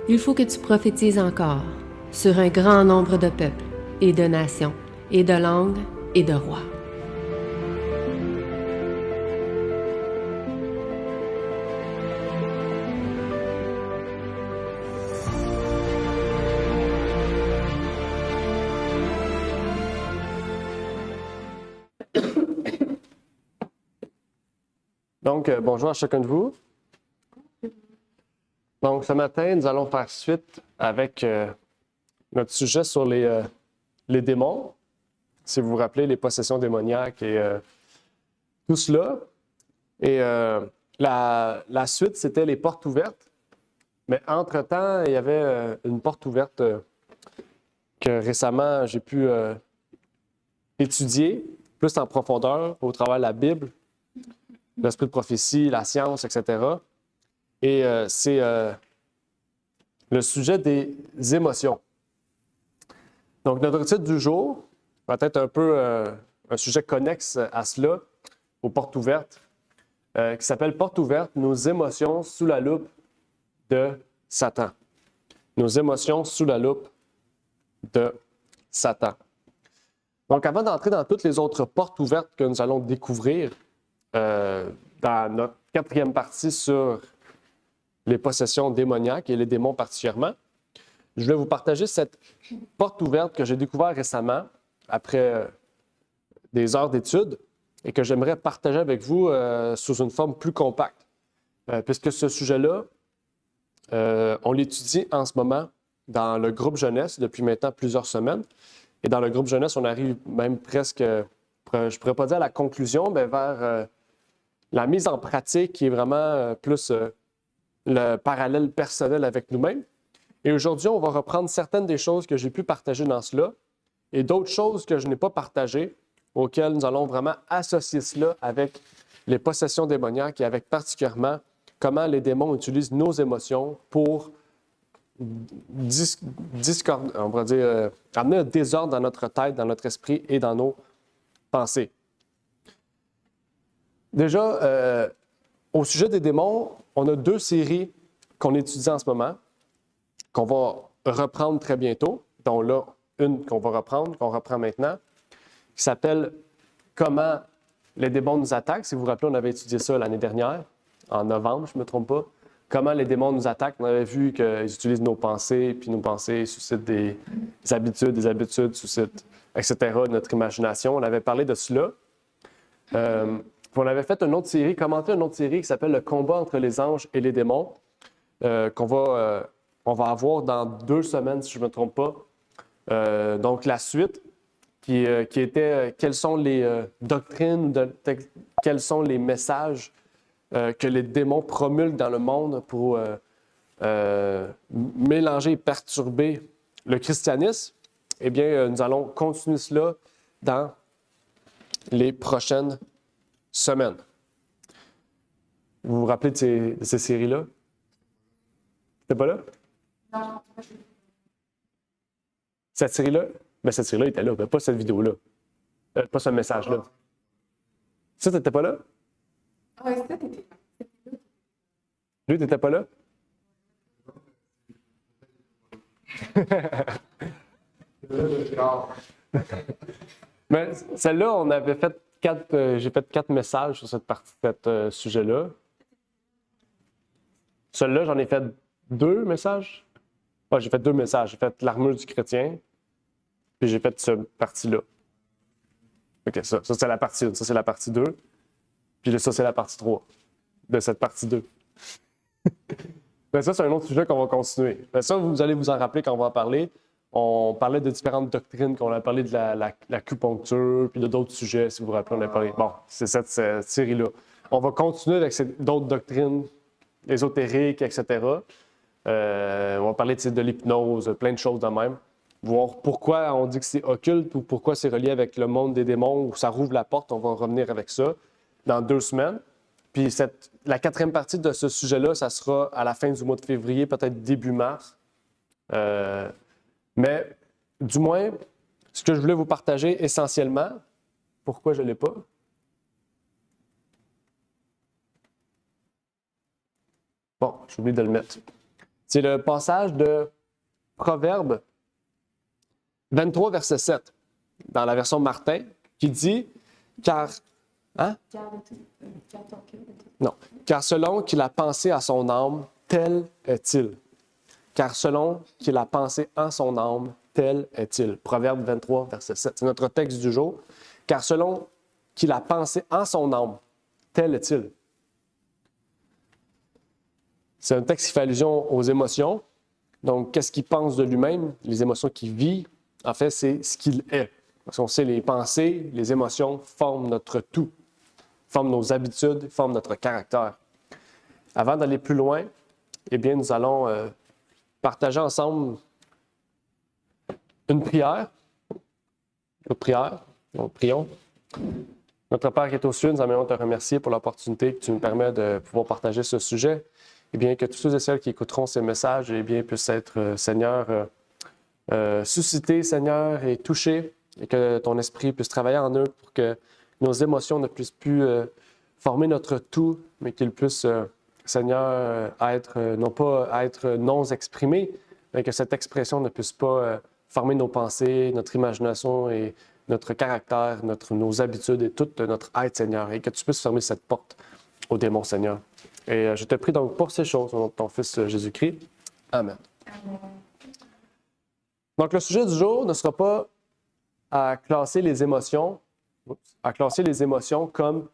Il faut que tu prophétises encore sur un grand nombre de peuples et de nations et de langues et de rois. Donc, bonjour à chacun de vous. Donc, ce matin, nous allons faire suite avec notre sujet sur les démons. Si vous vous rappelez, les possessions démoniaques et tout cela. Et la suite, c'était les portes ouvertes. Mais entre-temps, il y avait une porte ouverte que récemment, j'ai pu étudier plus en profondeur au travers de la Bible, l'esprit de prophétie, la science, etc. Et c'est le sujet des émotions. Donc, notre titre du jour va être un peu un sujet connexe à cela, aux portes ouvertes, qui s'appelle Portes ouvertes, nos émotions sous la loupe de Satan. Nos émotions sous la loupe de Satan. Donc, avant d'entrer dans toutes les autres portes ouvertes que nous allons découvrir dans notre quatrième partie sur les possessions démoniaques et les démons particulièrement, je voulais vous partager cette porte ouverte que j'ai découverte récemment après des heures d'études et que j'aimerais partager avec vous sous une forme plus compacte. Puisque ce sujet-là, on l'étudie en ce moment dans le groupe jeunesse depuis maintenant plusieurs semaines. Et dans le groupe jeunesse, on arrive même presque, je ne pourrais pas dire à la conclusion, mais vers la mise en pratique qui est vraiment plus le parallèle personnel avec nous-mêmes. Et aujourd'hui, on va reprendre certaines des choses que j'ai pu partager dans cela et d'autres choses que je n'ai pas partagées, auxquelles nous allons vraiment associer cela avec les possessions démoniaques et avec particulièrement comment les démons utilisent nos émotions pour on va dire, amener un désordre dans notre tête, dans notre esprit et dans nos pensées. Déjà, au sujet des démons, on a deux séries qu'on étudie en ce moment, qu'on va reprendre très bientôt, dont là, une qu'on va reprendre, qu'on reprend maintenant, qui s'appelle « Comment les démons nous attaquent ». Si vous vous rappelez, on avait étudié ça l'année dernière, en novembre, je ne me trompe pas. Comment les démons nous attaquent. On avait vu qu'ils utilisent nos pensées, puis nos pensées suscitent des habitudes suscitent, etc., notre imagination. On avait parlé de cela. On avait fait une autre série, commenté une autre série qui s'appelle « Le combat entre les anges et les démons », qu'on va avoir dans 2 semaines, si je ne me trompe pas. Donc, la suite, qui était quelles sont les doctrines, quels sont les messages que les démons promulguent dans le monde pour mélanger et perturber le christianisme. Eh bien, nous allons continuer cela dans les prochaines semaines. Vous vous rappelez de ces séries-là? T'es pas là? Non. Cette série-là? Ben, cette série-là était là, mais pas cette vidéo-là. Pas ce message-là. Ça, t'étais pas là? Oui, ça, t'étais là. Lui, t'étais pas là? Mais celle-là, on avait fait 4, j'ai fait 4 messages sur cette partie, ce sujet-là. Celui-là, j'en ai fait 2 messages. Ouais, j'ai fait 2 messages. J'ai fait l'armure du chrétien, puis j'ai fait cette partie-là. OK, ça c'est la partie 1. Ça, c'est la partie 2. Puis ça, c'est la partie 3 de cette partie 2. Mais ça, c'est un autre sujet qu'on va continuer. Mais ça, vous allez vous en rappeler quand on va en parler. On parlait de différentes doctrines, qu'on a parlé de l'acupuncture, puis de d'autres sujets, si vous vous rappelez, on a parlé. Bon, c'est cette série-là. On va continuer avec d'autres doctrines ésotériques, etc. On va parler de l'hypnose, plein de choses de même. Voir pourquoi on dit que c'est occulte ou pourquoi c'est relié avec le monde des démons ou ça rouvre la porte. On va revenir avec ça dans 2 semaines. Puis la 4e partie de ce sujet-là, ça sera à la fin du mois de février, peut-être début mars. Mais du moins, ce que je voulais vous partager essentiellement, pourquoi je ne l'ai pas? Bon, j'ai oublié de le mettre. C'est le passage de Proverbe 23, verset 7, dans la version Martin, qui dit « Car... » Hein? Non. « Car selon qu'il a pensé à son âme, tel est-il. » Car selon qu'il a pensé en son âme, tel est-il. Proverbe 23, verset 7. C'est notre texte du jour. « Car selon qu'il a pensé en son âme, tel est-il. » C'est un texte qui fait allusion aux émotions. Donc, qu'est-ce qu'il pense de lui-même? Les émotions qu'il vit, en fait, c'est ce qu'il est. Parce qu'on sait, les pensées, les émotions forment notre tout, forment nos habitudes, forment notre caractère. Avant d'aller plus loin, eh bien, nous allons partager ensemble une prière. Notre prière. Donc, prions. Notre Père qui est aux cieux, nous aimerions te remercier pour l'opportunité que tu nous permets de pouvoir partager ce sujet. Eh bien, que tous ceux et celles qui écouteront ces messages, eh bien, puissent être, Seigneur, suscités, Seigneur, et touchés, et que ton esprit puisse travailler en eux pour que nos émotions ne puissent plus former notre tout, mais qu'ils puissent, Seigneur, être, non pas être non exprimés, mais que cette expression ne puisse pas former nos pensées, notre imagination et notre caractère, nos habitudes et toute notre être, Seigneur, et que tu puisses fermer cette porte aux démons, Seigneur. Et je te prie donc pour ces choses au nom de ton Fils Jésus-Christ. Amen. Donc, le sujet du jour ne sera pas à classer les émotions, comme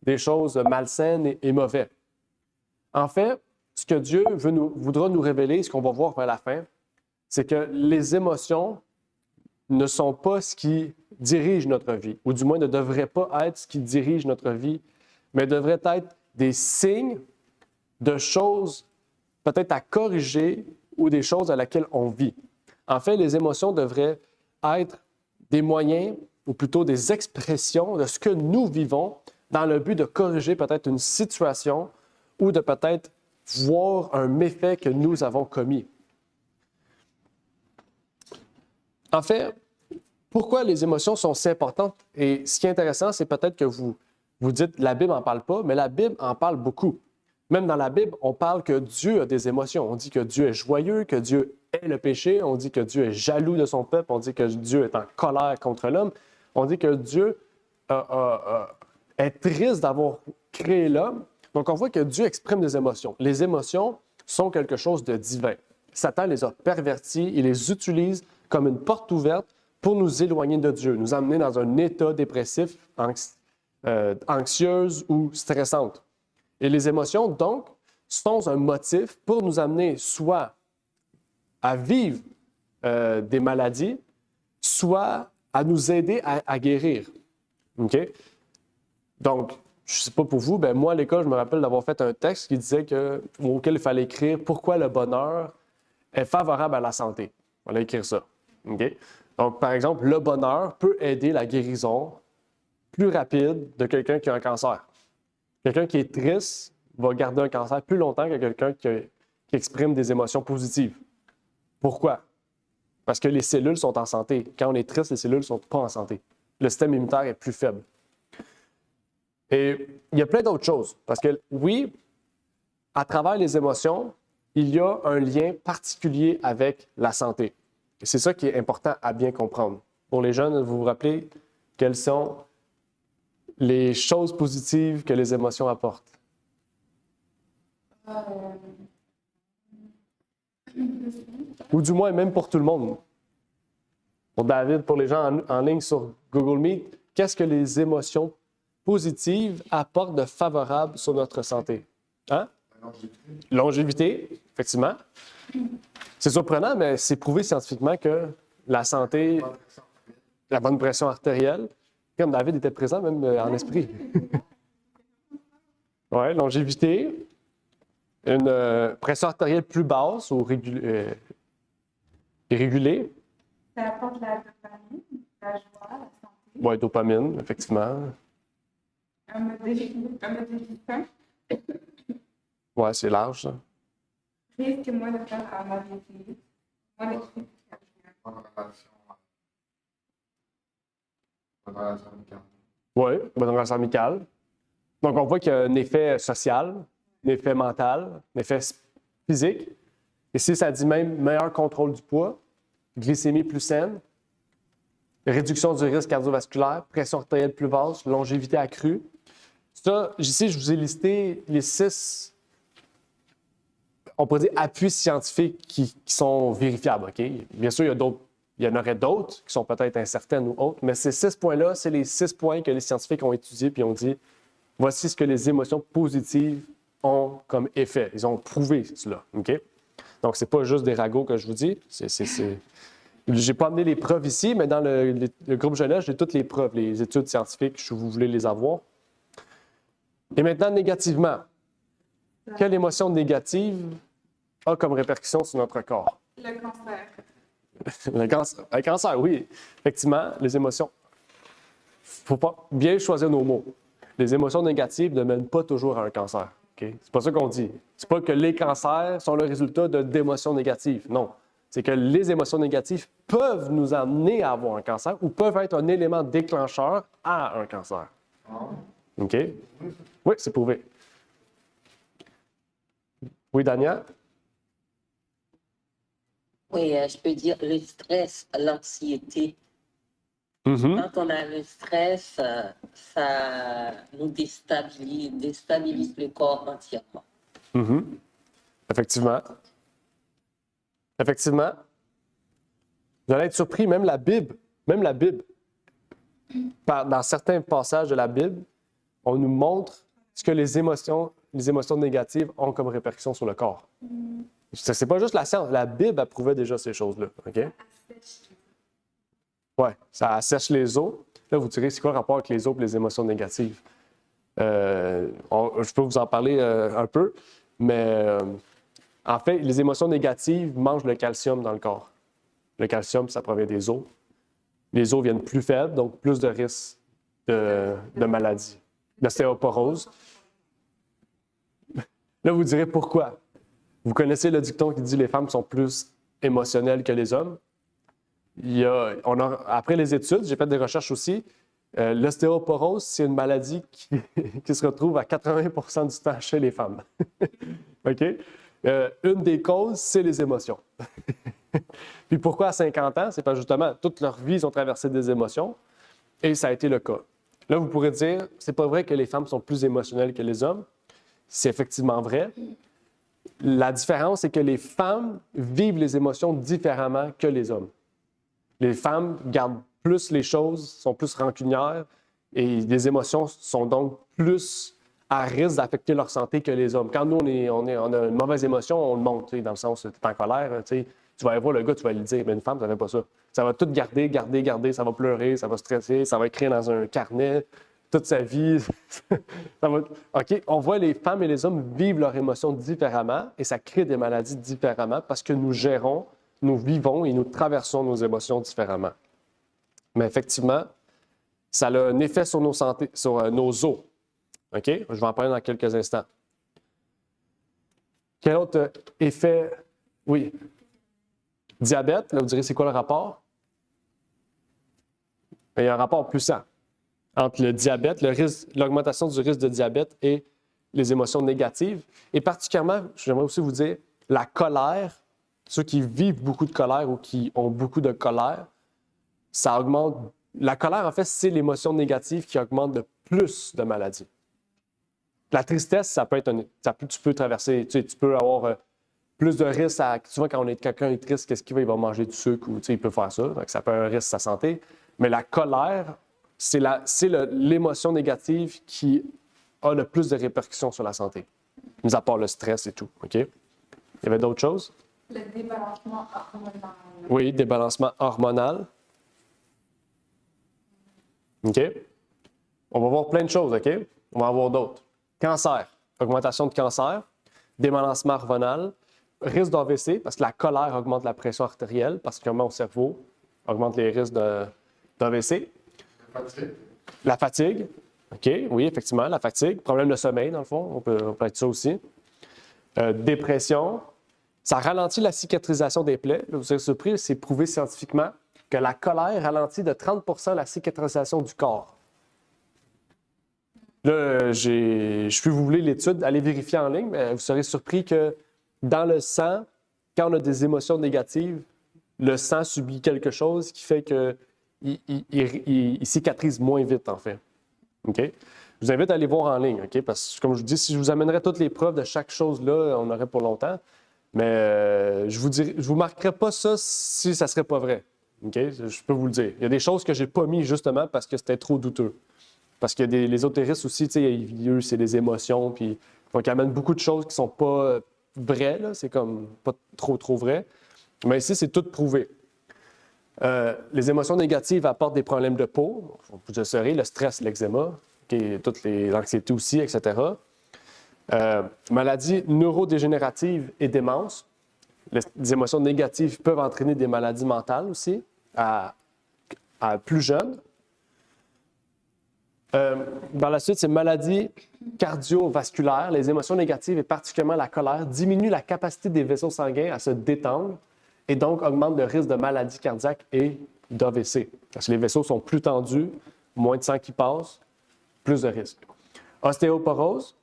des choses malsaines et mauvaises. En fait, ce que Dieu voudra nous révéler, ce qu'on va voir vers la fin, c'est que les émotions ne sont pas ce qui dirige notre vie, ou du moins ne devraient pas être ce qui dirige notre vie, mais devraient être des signes de choses peut-être à corriger ou des choses à laquelle on vit. En fait, les émotions devraient être des moyens, ou plutôt des expressions de ce que nous vivons dans le but de corriger peut-être une situation ou de peut-être voir un méfait que nous avons commis. En fait, pourquoi les émotions sont si importantes? Et ce qui est intéressant, c'est peut-être que vous dites, la Bible n'en parle pas, mais la Bible en parle beaucoup. Même dans la Bible, on parle que Dieu a des émotions. On dit que Dieu est joyeux, que Dieu hait le péché. On dit que Dieu est jaloux de son peuple. On dit que Dieu est en colère contre l'homme. On dit que Dieu est triste d'avoir créé l'homme. Donc, on voit que Dieu exprime des émotions. Les émotions sont quelque chose de divin. Satan les a pervertis. Il les utilise comme une porte ouverte pour nous éloigner de Dieu, nous amener dans un état dépressif, anxieuse ou stressante. Et les émotions, donc, sont un motif pour nous amener soit à vivre des maladies, soit à nous aider à guérir. OK? Donc, je ne sais pas pour vous, ben moi, à l'école, je me rappelle d'avoir fait un texte qui disait auquel il fallait écrire « Pourquoi le bonheur est favorable à la santé ». On va écrire ça. OK? Donc, par exemple, le bonheur peut aider la guérison plus rapide de quelqu'un qui a un cancer. Quelqu'un qui est triste va garder un cancer plus longtemps que quelqu'un qui exprime des émotions positives. Pourquoi? Parce que les cellules sont en santé. Quand on est triste, les cellules ne sont pas en santé. Le système immunitaire est plus faible. Et il y a plein d'autres choses. Parce que oui, à travers les émotions, il y a un lien particulier avec la santé. Et c'est ça qui est important à bien comprendre. Pour les jeunes, vous vous rappelez quelles sont les choses positives que les émotions apportent? Ou du moins, même pour tout le monde. Pour David, pour les gens en ligne sur Google Meet, qu'est-ce que les émotions positives apportent de favorable sur notre santé? Hein? Longévité, effectivement. C'est surprenant, mais c'est prouvé scientifiquement que la santé, la bonne pression artérielle, comme David était présent même en esprit. Oui, longévité, une pression artérielle plus basse ou régulée. Ça apporte la dopamine, la joie, la santé. Oui, dopamine, effectivement. Un mode de vie sain. Oui, c'est large, ça. Risque moins de faire à la vie. Moins de trucs. Oui, bonne relation amicale. Donc, on voit qu'il y a un effet social, un effet mental, un effet physique. Ici, ça dit même meilleur contrôle du poids, glycémie plus saine, réduction du risque cardiovasculaire, pression artérielle plus basse, longévité accrue. Ça, ici, je vous ai listé les 6, on pourrait dire, appuis scientifiques qui sont vérifiables. OK? Bien sûr, il y en aurait d'autres qui sont peut-être incertaines ou autres, mais ces 6 points-là, c'est les 6 points que les scientifiques ont étudiés puis ont dit voici ce que les émotions positives ont comme effet. Ils ont prouvé cela. OK? Donc, ce n'est pas juste des ragots que je vous dis. Je n'ai pas amené les preuves ici, mais dans le groupe jeunesse, j'ai toutes les preuves, les études scientifiques, si vous voulez les avoir. Et maintenant, négativement. Quelle émotion négative a comme répercussion sur notre corps? Le cancer. Le cancer, oui. Effectivement, les émotions. Il faut pas bien choisir nos mots. Les émotions négatives ne mènent pas toujours à un cancer. Okay? C'est pas ça qu'on dit. C'est pas que les cancers sont le résultat d'émotions négatives. Non. C'est que les émotions négatives peuvent nous amener à avoir un cancer ou peuvent être un élément déclencheur à un cancer. OK? Oui, c'est prouvé. Oui, Dania? Oui, je peux dire le stress, l'anxiété. Mm-hmm. Quand on a le stress, ça nous déstabilise le corps entièrement. Mm-hmm. Effectivement. Effectivement. Vous allez être surpris, même la Bible, dans certains passages de la Bible, on nous montre ce que les émotions négatives ont comme répercussion sur le corps. C'est pas juste la science, la Bible approuvait déjà ces choses-là. OK? Oui, ça assèche les os. Là, vous direz, c'est quoi le rapport avec les os et les émotions négatives? Je peux vous en parler un peu, mais en fait, les émotions négatives mangent le calcium dans le corps. Le calcium, ça provient des os. Les os viennent plus faibles, donc plus de risques de maladie, d'ostéoporose. Là, vous direz pourquoi? Vous connaissez le dicton qui dit les femmes sont plus émotionnelles que les hommes? Après les études, j'ai fait des recherches aussi. L'ostéoporose, c'est une maladie qui se retrouve à 80% du temps chez les femmes. OK? Une des causes, c'est les émotions. Puis pourquoi à 50 ans? C'est parce que justement, toute leur vie, ils ont traversé des émotions et ça a été le cas. Là, vous pourrez dire, c'est pas vrai que les femmes sont plus émotionnelles que les hommes. C'est effectivement vrai. La différence, c'est que les femmes vivent les émotions différemment que les hommes. Les femmes gardent plus les choses, sont plus rancunières et les émotions sont donc plus à risque d'affecter leur santé que les hommes. Quand nous, on a une mauvaise émotion, on le montre, dans le sens où tu es en colère, tu vas aller voir le gars, tu vas lui dire, mais une femme, ça ne fait pas ça. Ça va tout garder, ça va pleurer, ça va stresser, ça va écrire dans un carnet toute sa vie. OK, on voit les femmes et les hommes vivent leurs émotions différemment et ça crée des maladies différemment parce que nous gérons, nous vivons et nous traversons nos émotions différemment. Mais effectivement, ça a un effet sur nos santé, sur nos os. OK? Je vais en parler dans quelques instants. Quel autre effet? Oui. Diabète, là, vous direz, c'est quoi le rapport? Il y a un rapport puissant entre le diabète, l'augmentation du risque de diabète et les émotions négatives. Et particulièrement, j'aimerais aussi vous dire, la colère, ceux qui vivent beaucoup de colère ou qui ont beaucoup de colère, ça augmente. La colère, en fait, c'est l'émotion négative qui augmente le plus de maladies. La tristesse, ça peut être tu peux traverser, tu peux avoir plus de risques. Souvent, quand quelqu'un est triste, qu'est-ce qu'il va? Il va manger du sucre ou il peut faire ça. Donc, ça peut être un risque à sa santé. Mais la colère, c'est l'émotion négative qui a le plus de répercussions sur la santé, mis à part le stress et tout. OK? Il y avait d'autres choses? Le débalancement hormonal. Oui, débalancement hormonal. OK? On va voir plein de choses, OK? On va en voir d'autres. Cancer, augmentation de cancer, débalancement hormonal, risque d'AVC, parce que la colère augmente la pression artérielle, particulièrement au cerveau, augmente les risques d'AVC. La fatigue. OK, oui, effectivement, la fatigue. Problème de sommeil, dans le fond, on peut être ça aussi. Dépression. Ça ralentit la cicatrisation des plaies. Là, vous serez surpris, c'est prouvé scientifiquement que la colère ralentit de 30 % la cicatrisation du corps. Là, si vous voulez l'étude, allez vérifier en ligne, mais vous serez surpris que dans le sang, quand on a des émotions négatives, le sang subit quelque chose qui fait qu'il cicatrise moins vite, en fait. OK? Je vous invite à aller voir en ligne, OK? Parce que, comme je vous dis, si je vous amènerais toutes les preuves de chaque chose-là, on aurait pour longtemps. Mais je vous marquerai pas ça si ça serait pas vrai. OK? Je peux vous le dire. Il y a des choses que j'ai pas mis justement parce que c'était trop douteux. Parce que les ésotéristes aussi, tu sais, eux, c'est des émotions, puis donc ils amènent beaucoup de choses qui sont pas vraies, là. C'est comme pas trop vrai. Mais ici, c'est tout prouvé. Les émotions négatives apportent des problèmes de peau. Vous le saurez, le stress, l'eczéma, toutes l'anxiété aussi, etc. Maladies neurodégénératives et démence. Les émotions négatives peuvent entraîner des maladies mentales aussi, à plus jeunes. Dans la suite, c'est maladies cardiovasculaires. Les émotions négatives, et particulièrement la colère, diminuent la capacité des vaisseaux sanguins à se détendre et donc augmentent le risque de maladies cardiaques et d'AVC. Parce que les vaisseaux sont plus tendus, moins de sang qui passe, plus de risques. Ostéoporose,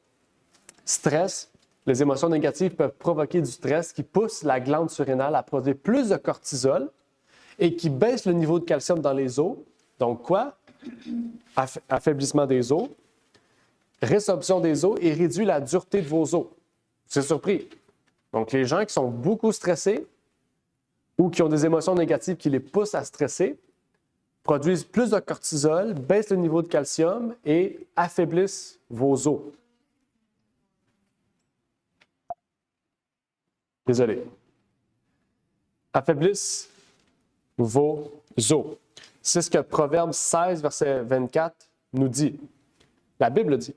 stress. Les émotions négatives peuvent provoquer du stress qui pousse la glande surrénale à produire plus de cortisol et qui baisse le niveau de calcium dans les os. Donc quoi? Affaiblissement des os, résorption des os et réduit la dureté de vos os. C'est surpris. Donc, les gens qui sont beaucoup stressés ou qui ont des émotions négatives qui les poussent à stresser produisent plus de cortisol, baissent le niveau de calcium et affaiblissent vos os. Désolé. Affaiblissent vos os. C'est ce que Proverbe 16, verset 24 nous dit. La Bible dit.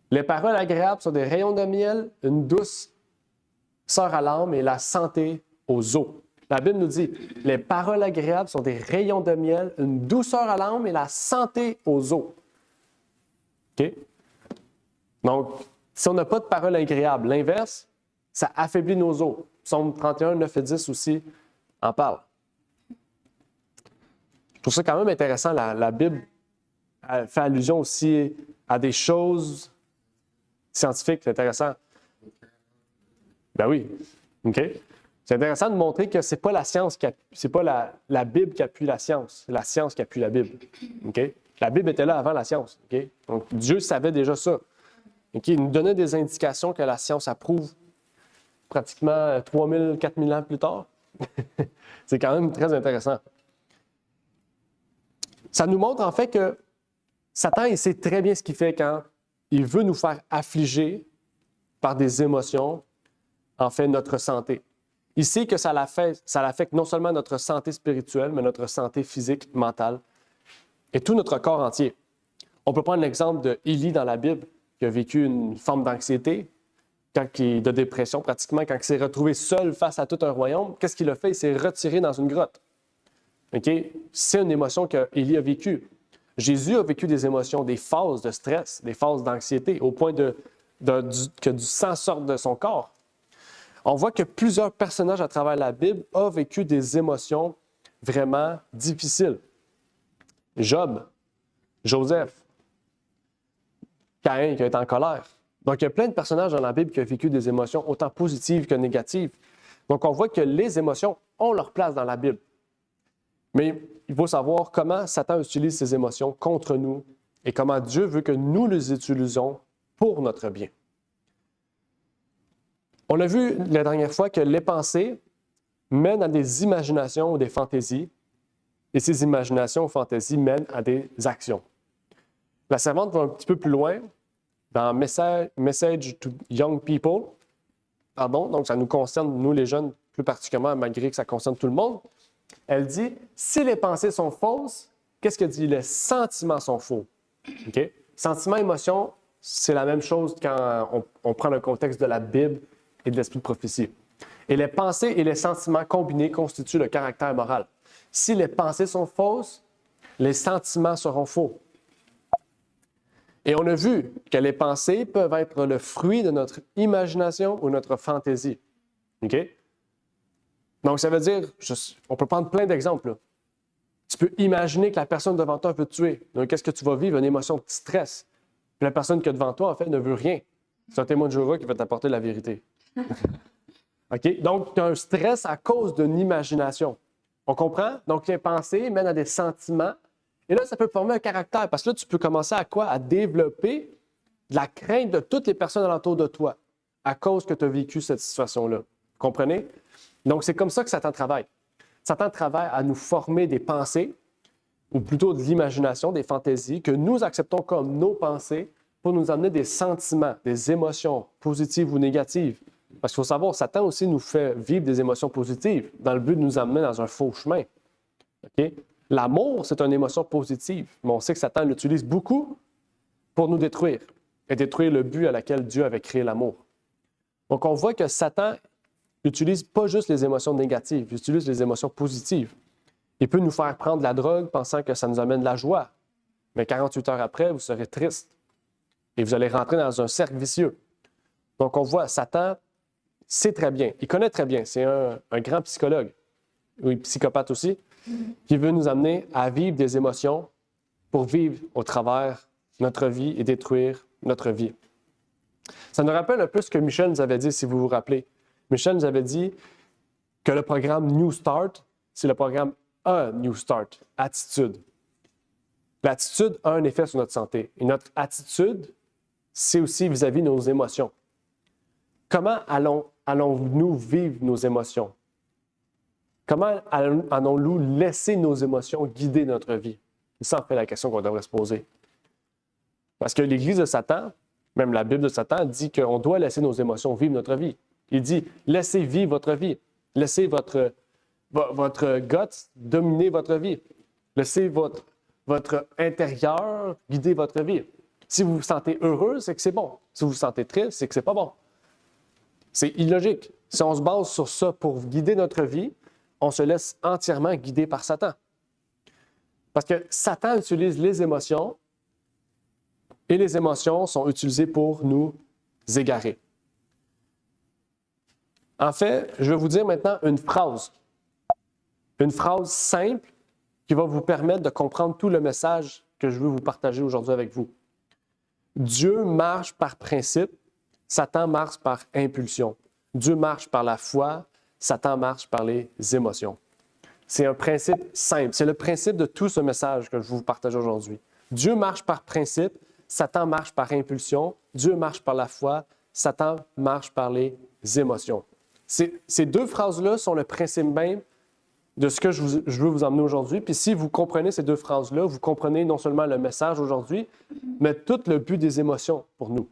Les paroles agréables sont des rayons de miel, une douce sort à l'âme et la santé aux os. La Bible nous dit, les paroles agréables sont des rayons de miel, une douceur à l'âme et la santé aux os. OK? Donc, si on n'a pas de paroles agréables, l'inverse, ça affaiblit nos os. Psaume 31, 9 et 10 aussi en parle. Je trouve ça quand même intéressant. La Bible fait allusion aussi à des choses scientifiques. C'est intéressant. Ben oui. OK. C'est intéressant de montrer que ce n'est pas la science c'est pas la Bible qui appuie la science. C'est la science qui appuie la Bible. OK. La Bible était là avant la science. OK. Donc, Dieu savait déjà ça. OK. Il nous donnait des indications que la science approuve pratiquement 3000, 4000 ans plus tard. C'est quand même très intéressant. Ça nous montre en fait que Satan, il sait très bien ce qu'il fait quand il veut nous faire affliger par des émotions, en fait, notre santé. Il sait que ça l'affecte non seulement notre santé spirituelle, mais notre santé physique, mentale et tout notre corps entier. On peut prendre l'exemple d'Élie dans la Bible, qui a vécu une forme d'anxiété, de dépression pratiquement, quand il s'est retrouvé seul face à tout un royaume. Qu'est-ce qu'il a fait? Il s'est retiré dans une grotte. Okay? C'est une émotion qu'Élie a vécue. Jésus a vécu des émotions, des phases de stress, des phases d'anxiété, au point que du sang sorte de son corps. On voit que plusieurs personnages à travers la Bible ont vécu des émotions vraiment difficiles. Job, Joseph, Caïn qui a été en colère. Donc, il y a plein de personnages dans la Bible qui ont vécu des émotions autant positives que négatives. Donc, on voit que les émotions ont leur place dans la Bible. Mais il faut savoir comment Satan utilise ces émotions contre nous et comment Dieu veut que nous les utilisions pour notre bien. On a vu la dernière fois que les pensées mènent à des imaginations ou des fantaisies, et ces imaginations ou fantaisies mènent à des actions. La servante va un petit peu plus loin dans Message to Young People. Donc ça nous concerne, nous les jeunes, plus particulièrement, malgré que ça concerne tout le monde. Elle dit, si les pensées sont fausses, qu'est-ce qu'elle dit? Les sentiments sont faux. Okay? Sentiments, émotions, c'est la même chose quand on prend le contexte de la Bible et de l'esprit de prophétie. Et les pensées et les sentiments combinés constituent le caractère moral. Si les pensées sont fausses, les sentiments seront faux. Et on a vu que les pensées peuvent être le fruit de notre imagination ou notre fantaisie. OK? Donc, ça veut dire, on peut prendre plein d'exemples. Là. Tu peux imaginer que la personne devant toi veut te tuer. Donc, qu'est-ce que tu vas vivre? Une émotion de stress. Puis la personne qui est devant toi, en fait, ne veut rien. C'est un témoin de Jéhovah qui va t'apporter la vérité. OK? Donc, tu as un stress à cause d'une imagination. On comprend? Donc, les pensées mènent à des sentiments. Et là, ça peut former un caractère. Parce que là, tu peux commencer à quoi? À développer de la crainte de toutes les personnes alentour de toi à cause que tu as vécu cette situation-là. Vous comprenez? Donc, c'est comme ça que Satan travaille. Satan travaille à nous former des pensées, ou plutôt de l'imagination, des fantaisies, que nous acceptons comme nos pensées pour nous amener des sentiments, des émotions positives ou négatives. Parce qu'il faut savoir, Satan aussi nous fait vivre des émotions positives dans le but de nous amener dans un faux chemin. OK? L'amour, c'est une émotion positive, mais on sait que Satan l'utilise beaucoup pour nous détruire et détruire le but à laquelle Dieu avait créé l'amour. Donc, on voit que Satan n'utilise pas juste les émotions négatives, il utilise les émotions positives. Il peut nous faire prendre de la drogue pensant que ça nous amène de la joie, mais 48 heures après, vous serez triste et vous allez rentrer dans un cercle vicieux. Donc, on voit, Satan sait très bien, il connaît très bien, c'est un grand psychologue, oui, psychopathe aussi, qui veut nous amener à vivre des émotions pour vivre au travers notre vie et détruire notre vie. Ça nous rappelle un peu ce que Michel nous avait dit, si vous vous rappelez. Michel nous avait dit que le programme New Start, c'est le programme A New Start, attitude. L'attitude a un effet sur notre santé. Et notre attitude, c'est aussi vis-à-vis de nos émotions. Comment allons-nous vivre nos émotions? Comment allons-nous laisser nos émotions guider notre vie? C'est ça, en fait, la question qu'on devrait se poser. Parce que l'Église de Satan, même la Bible de Satan, dit qu'on doit laisser nos émotions vivre notre vie. Il dit, laissez vivre votre vie. Laissez votre gut dominer votre vie. Laissez votre intérieur guider votre vie. Si vous vous sentez heureux, c'est que c'est bon. Si vous vous sentez triste, c'est que c'est pas bon. C'est illogique. Si on se base sur ça pour guider notre vie, on se laisse entièrement guider par Satan. Parce que Satan utilise les émotions et les émotions sont utilisées pour nous égarer. En fait, je vais vous dire maintenant une phrase simple qui va vous permettre de comprendre tout le message que je veux vous partager aujourd'hui avec vous. Dieu marche par principe, Satan marche par impulsion. Dieu marche par la foi, Satan marche par les émotions. C'est un principe simple. C'est le principe de tout ce message que je vous partage aujourd'hui. Dieu marche par principe, Satan marche par impulsion, Dieu marche par la foi, Satan marche par les émotions. Ces deux phrases-là sont le principe même de ce que je veux vous emmener aujourd'hui. Puis si vous comprenez ces deux phrases-là, vous comprenez non seulement le message aujourd'hui, mais tout le but des émotions pour nous.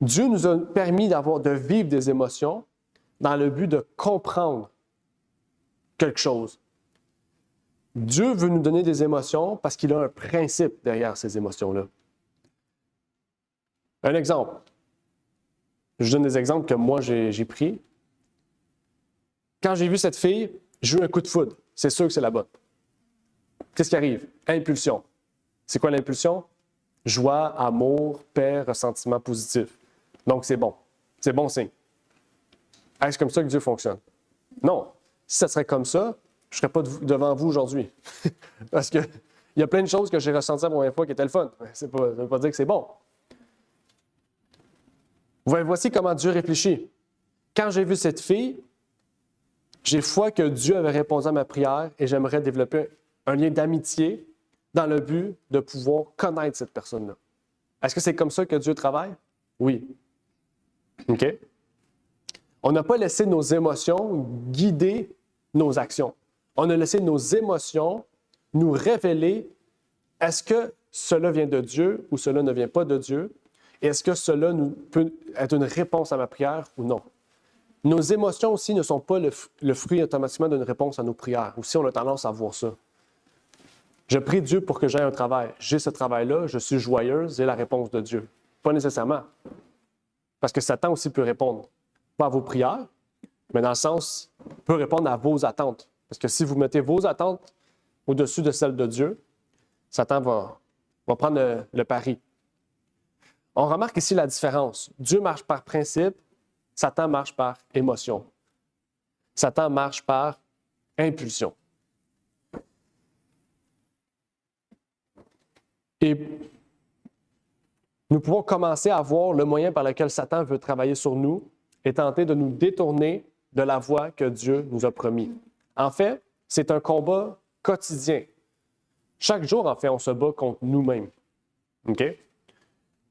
Dieu nous a permis de vivre des émotions dans le but de comprendre quelque chose. Dieu veut nous donner des émotions parce qu'il a un principe derrière ces émotions-là. Un exemple. Je donne des exemples que moi j'ai pris. Quand j'ai vu cette fille, j'ai eu un coup de foudre. C'est sûr que c'est la bonne. Qu'est-ce qui arrive? Impulsion. C'est quoi l'impulsion? Joie, amour, paix, ressentiment positif. Donc c'est bon. C'est bon signe. Est-ce comme ça que Dieu fonctionne? Non. Si ça serait comme ça, je ne serais pas devant vous aujourd'hui. Parce qu'il y a plein de choses que j'ai ressenties la première fois qui étaient le fun. Ça ne veut pas dire que c'est bon. Voici comment Dieu réfléchit. Quand j'ai vu cette fille, j'ai foi que Dieu avait répondu à ma prière et j'aimerais développer un lien d'amitié dans le but de pouvoir connaître cette personne-là. Est-ce que c'est comme ça que Dieu travaille? Oui. OK? On n'a pas laissé nos émotions guider nos actions. On a laissé nos émotions nous révéler est-ce que cela vient de Dieu ou cela ne vient pas de Dieu? Et est-ce que cela peut être une réponse à ma prière ou non? Nos émotions aussi ne sont pas le fruit automatiquement d'une réponse à nos prières. Aussi, on a tendance à voir ça. Je prie Dieu pour que j'aie un travail. J'ai ce travail-là, je suis joyeuse, j'ai la réponse de Dieu. Pas nécessairement. Parce que Satan aussi peut répondre. Pas à vos prières, mais dans le sens, peut répondre à vos attentes. Parce que si vous mettez vos attentes au-dessus de celles de Dieu, Satan va prendre le pari. On remarque ici la différence. Dieu marche par principe, Satan marche par émotion. Satan marche par impulsion. Et nous pouvons commencer à voir le moyen par lequel Satan veut travailler sur nous est tenté de nous détourner de la voie que Dieu nous a promis. En fait, c'est un combat quotidien. Chaque jour, en fait, on se bat contre nous-mêmes. OK?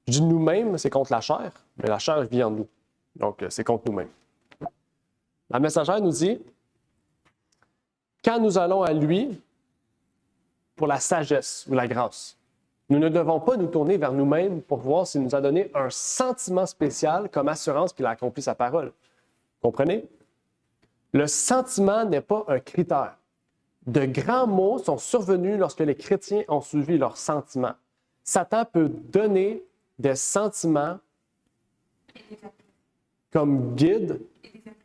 Je dis nous-mêmes, c'est contre la chair, mais la chair vit en nous. Donc, c'est contre nous-mêmes. La messagère nous dit, quand nous allons à lui pour la sagesse ou la grâce, nous ne devons pas nous tourner vers nous-mêmes pour voir s'il nous a donné un sentiment spécial comme assurance qu'il a accompli sa parole. Comprenez? Le sentiment n'est pas un critère. De grands maux sont survenus lorsque les chrétiens ont suivi leurs sentiments. Satan peut donner des sentiments comme guide,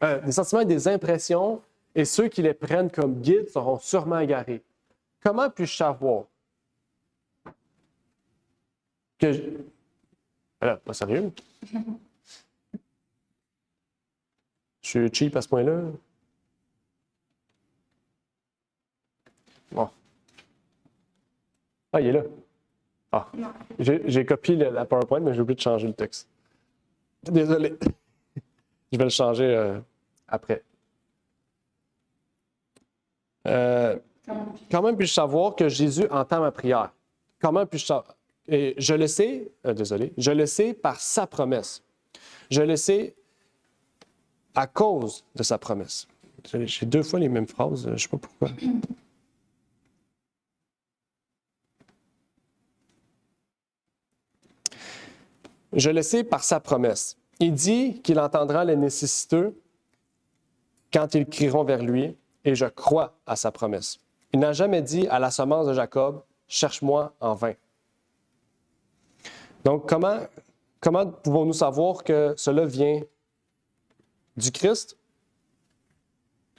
des sentiments et des impressions, et ceux qui les prennent comme guide seront sûrement égarés. Comment puis-je savoir que... Alors, pas sérieux? Je suis cheap à ce point-là? Bon. Ah, il est là. Ah. J'ai copié la PowerPoint, mais j'ai oublié de changer le texte. Désolé. Je vais le changer après. Comment puis-je savoir que Jésus entend ma prière? Comment puis-je savoir? Et je le sais, je le sais par sa promesse. Je le sais à cause de sa promesse. J'ai 2 fois les mêmes phrases, je ne sais pas pourquoi. Je le sais par sa promesse. Il dit qu'il entendra les nécessiteux quand ils crieront vers lui, et je crois à sa promesse. Il n'a jamais dit à la semence de Jacob, « Cherche-moi en vain ». Donc, comment pouvons-nous savoir que cela vient du Christ?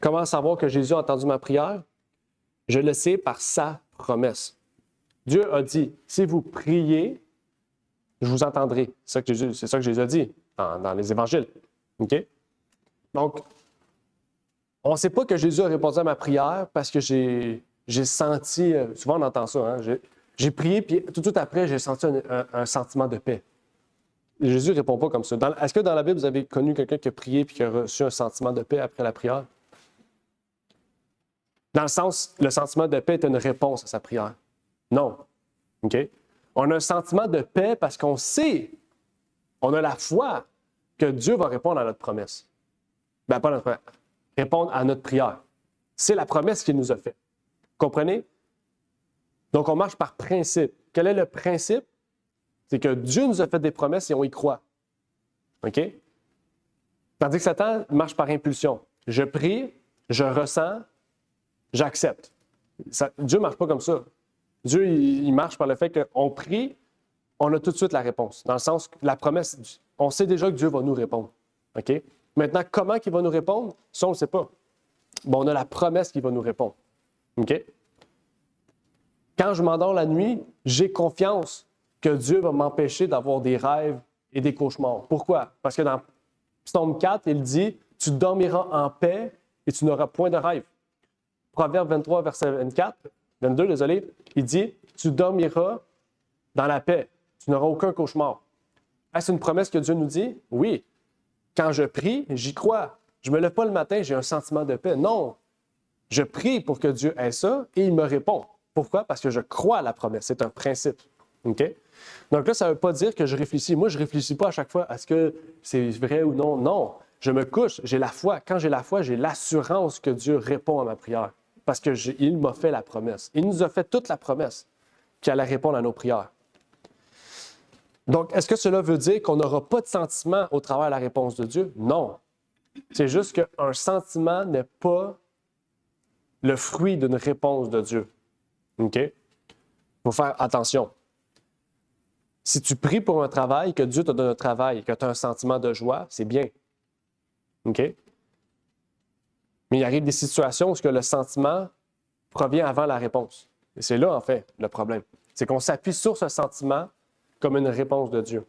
Comment savoir que Jésus a entendu ma prière? Je le sais par sa promesse. Dieu a dit, si vous priez, je vous entendrai. C'est ça que Jésus a dit dans les évangiles. OK? Donc, on ne sait pas que Jésus a répondu à ma prière parce que j'ai senti, souvent on entend ça, hein, j'ai prié, puis tout de suite après, j'ai senti un sentiment de paix. Jésus ne répond pas comme ça. Est-ce que dans la Bible, vous avez connu quelqu'un qui a prié et qui a reçu un sentiment de paix après la prière? Dans le sens, le sentiment de paix est une réponse à sa prière. Non. OK? On a un sentiment de paix parce qu'on sait, on a la foi que Dieu va répondre à notre promesse. Bien, pas notre promesse, répondre à notre prière. C'est la promesse qu'il nous a faite. Comprenez? Donc, on marche par principe. Quel est le principe? C'est que Dieu nous a fait des promesses et on y croit. OK? Tandis que Satan marche par impulsion. Je prie, je ressens, j'accepte. Dieu ne marche pas comme ça. Dieu, il marche par le fait qu'on prie, on a tout de suite la réponse. Dans le sens que la promesse, on sait déjà que Dieu va nous répondre. OK? Maintenant, comment il va nous répondre? Ça, on ne le sait pas. Bon, on a la promesse qu'il va nous répondre. OK? Quand je m'endors la nuit, j'ai confiance que Dieu va m'empêcher d'avoir des rêves et des cauchemars. Pourquoi? Parce que dans Psaume 4, il dit « Tu dormiras en paix et tu n'auras point de rêve ». Proverbe 23, verset 22, il dit « Tu dormiras dans la paix, tu n'auras aucun cauchemar ». Est-ce une promesse que Dieu nous dit? Oui. Quand je prie, j'y crois. Je ne me lève pas le matin, j'ai un sentiment de paix. Non. Je prie pour que Dieu ait ça et il me répond. Pourquoi? Parce que je crois à la promesse. C'est un principe. OK? Donc là, ça ne veut pas dire que je réfléchis. Moi, je ne réfléchis pas à chaque fois. Est-ce que c'est vrai ou non? Non. Je me couche, j'ai la foi. Quand j'ai la foi, j'ai l'assurance que Dieu répond à ma prière. Parce qu'il m'a fait la promesse. Il nous a fait toute la promesse qu'il allait répondre à nos prières. Donc, est-ce que cela veut dire qu'on n'aura pas de sentiment au travers de la réponse de Dieu? Non. C'est juste qu'un sentiment n'est pas le fruit d'une réponse de Dieu. OK? Il faut faire attention. Si tu pries pour un travail, que Dieu te donne un travail et que tu as un sentiment de joie, c'est bien. OK? Mais il arrive des situations où le sentiment provient avant la réponse. Et c'est là, en fait, le problème. C'est qu'on s'appuie sur ce sentiment comme une réponse de Dieu.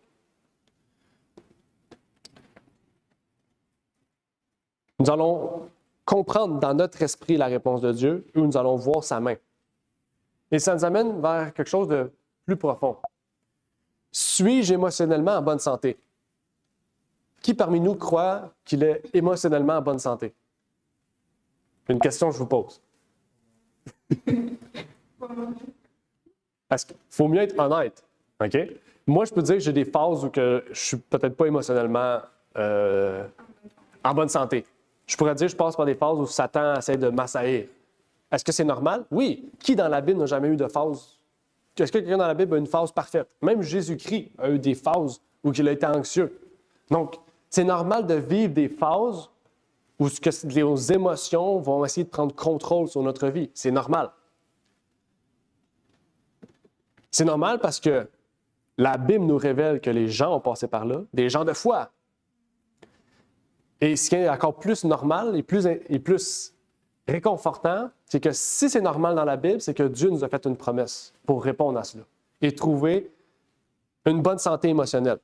Nous allons comprendre dans notre esprit la réponse de Dieu ou nous allons voir sa main. Et ça nous amène vers quelque chose de plus profond. Suis-je émotionnellement en bonne santé? Qui parmi nous croit qu'il est émotionnellement en bonne santé? Une question que je vous pose. Parce qu'il faut mieux être honnête. OK? Moi, je peux dire que j'ai des phases où que je suis peut-être pas émotionnellement en bonne santé. Je pourrais dire que je passe par des phases où Satan essaie de m'assaillir. Est-ce que c'est normal? Oui. Qui dans la Bible n'a jamais eu de phase? Est-ce que quelqu'un dans la Bible a une phase parfaite? Même Jésus-Christ a eu des phases où il a été anxieux. Donc, c'est normal de vivre des phases où nos émotions vont essayer de prendre contrôle sur notre vie. C'est normal. C'est normal parce que la Bible nous révèle que les gens ont passé par là, des gens de foi. Et ce qui est encore plus normal et plus réconfortant, c'est que si c'est normal dans la Bible, c'est que Dieu nous a fait une promesse pour répondre à cela et trouver une bonne santé émotionnelle.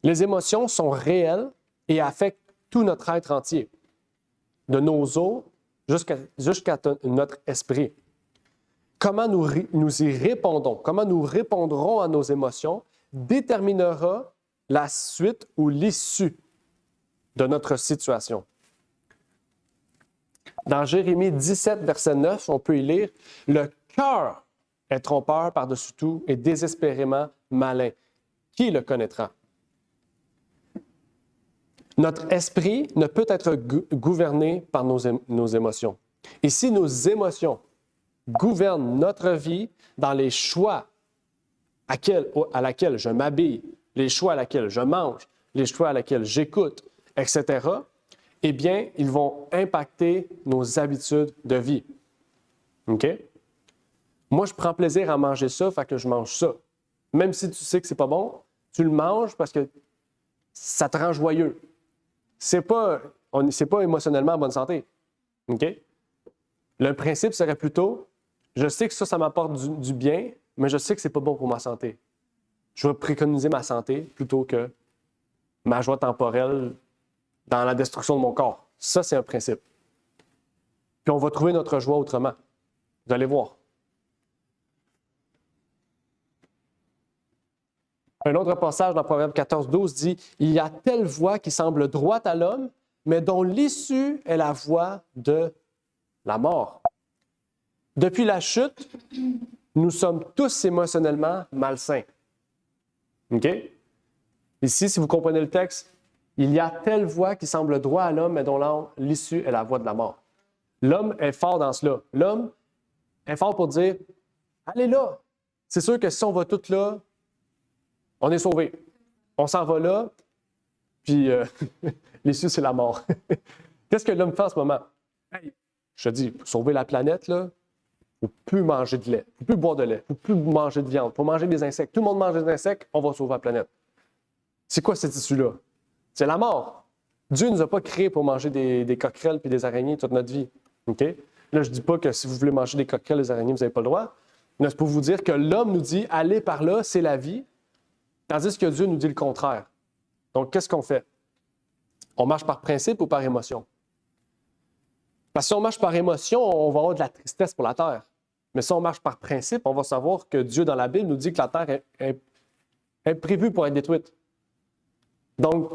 Les émotions sont réelles et affectent tout notre être entier, de nos os jusqu'à notre esprit. Comment nous y répondons, comment nous répondrons à nos émotions, déterminera la suite ou l'issue de notre situation. Dans Jérémie 17, verset 9, on peut y lire « Le cœur est trompeur par-dessus tout et désespérément malin. Qui le connaîtra? » Notre esprit ne peut être gouverné par nos émotions. Et si nos émotions gouvernent notre vie dans les choix à laquelle je m'habille, les choix à laquelle je mange, les choix à laquelle j'écoute, etc., eh bien, ils vont impacter nos habitudes de vie. OK? Moi, je prends plaisir à manger ça, fait que je mange ça. Même si tu sais que c'est pas bon, tu le manges parce que ça te rend joyeux. C'est pas émotionnellement en bonne santé. OK? Le principe serait plutôt, je sais que ça m'apporte du bien, mais je sais que c'est pas bon pour ma santé. Je vais préconiser ma santé plutôt que ma joie temporelle dans la destruction de mon corps. Ça, c'est un principe. Puis on va trouver notre joie autrement. Vous allez voir. Un autre passage dans Proverbe 14, 12 dit « Il y a telle voie qui semble droite à l'homme, mais dont l'issue est la voie de la mort. » Depuis la chute, nous sommes tous émotionnellement malsains. OK? Ici, si vous comprenez le texte, il y a telle voie qui semble droite à l'homme, mais dont l'issue est la voie de la mort. L'homme est fort dans cela. L'homme est fort pour dire « Allez là! » C'est sûr que si on va tout là, on est sauvé. On s'en va là, puis l'issue, c'est la mort. Qu'est-ce que l'homme fait en ce moment? Hey, je te dis, pour sauver la planète, là, il ne faut plus manger de lait, il ne faut plus boire de lait, il ne faut plus manger de viande, il faut manger des insectes. Tout le monde mange des insectes, on va sauver la planète. C'est quoi cette issue-là? C'est la mort. Dieu ne nous a pas créés pour manger des coquerelles et des araignées toute notre vie. Okay? Là, je ne dis pas que si vous voulez manger des coquerelles et des araignées, vous n'avez pas le droit. Mais c'est pour vous dire que l'homme nous dit, allez par là, c'est la vie. Tandis que Dieu nous dit le contraire. Donc, qu'est-ce qu'on fait? On marche par principe ou par émotion? Parce que si on marche par émotion, on va avoir de la tristesse pour la terre. Mais si on marche par principe, on va savoir que Dieu, dans la Bible, nous dit que la terre est prévue pour être détruite. Donc,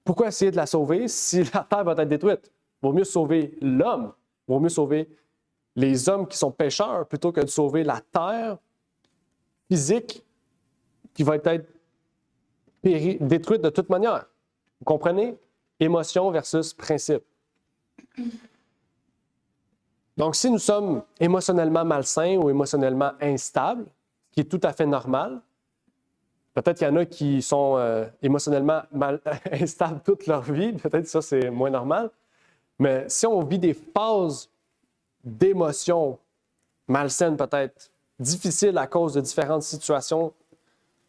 pourquoi essayer de la sauver si la terre va être détruite? Il vaut mieux sauver l'homme, il vaut mieux sauver les hommes qui sont pécheurs plutôt que de sauver la terre physique qui va être détruite de toute manière. Vous comprenez? Émotion versus principe. Donc, si nous sommes émotionnellement malsains ou émotionnellement instables, ce qui est tout à fait normal, peut-être qu'il y en a qui sont émotionnellement instables toute leur vie, peut-être que ça, c'est moins normal, mais si on vit des phases d'émotions malsaines, peut-être difficiles à cause de différentes situations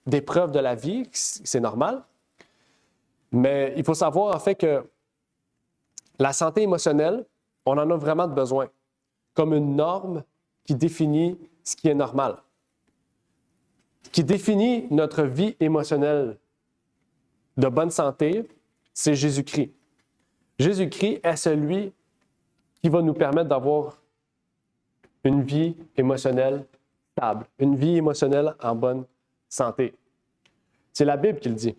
d'épreuves de la vie, c'est normal. Mais il faut savoir en fait que la santé émotionnelle, on en a vraiment besoin, comme une norme qui définit ce qui est normal, qui définit notre vie émotionnelle de bonne santé, c'est Jésus-Christ. Jésus-Christ est celui qui va nous permettre d'avoir une vie émotionnelle stable, une vie émotionnelle en bonne santé. C'est la Bible qui le dit.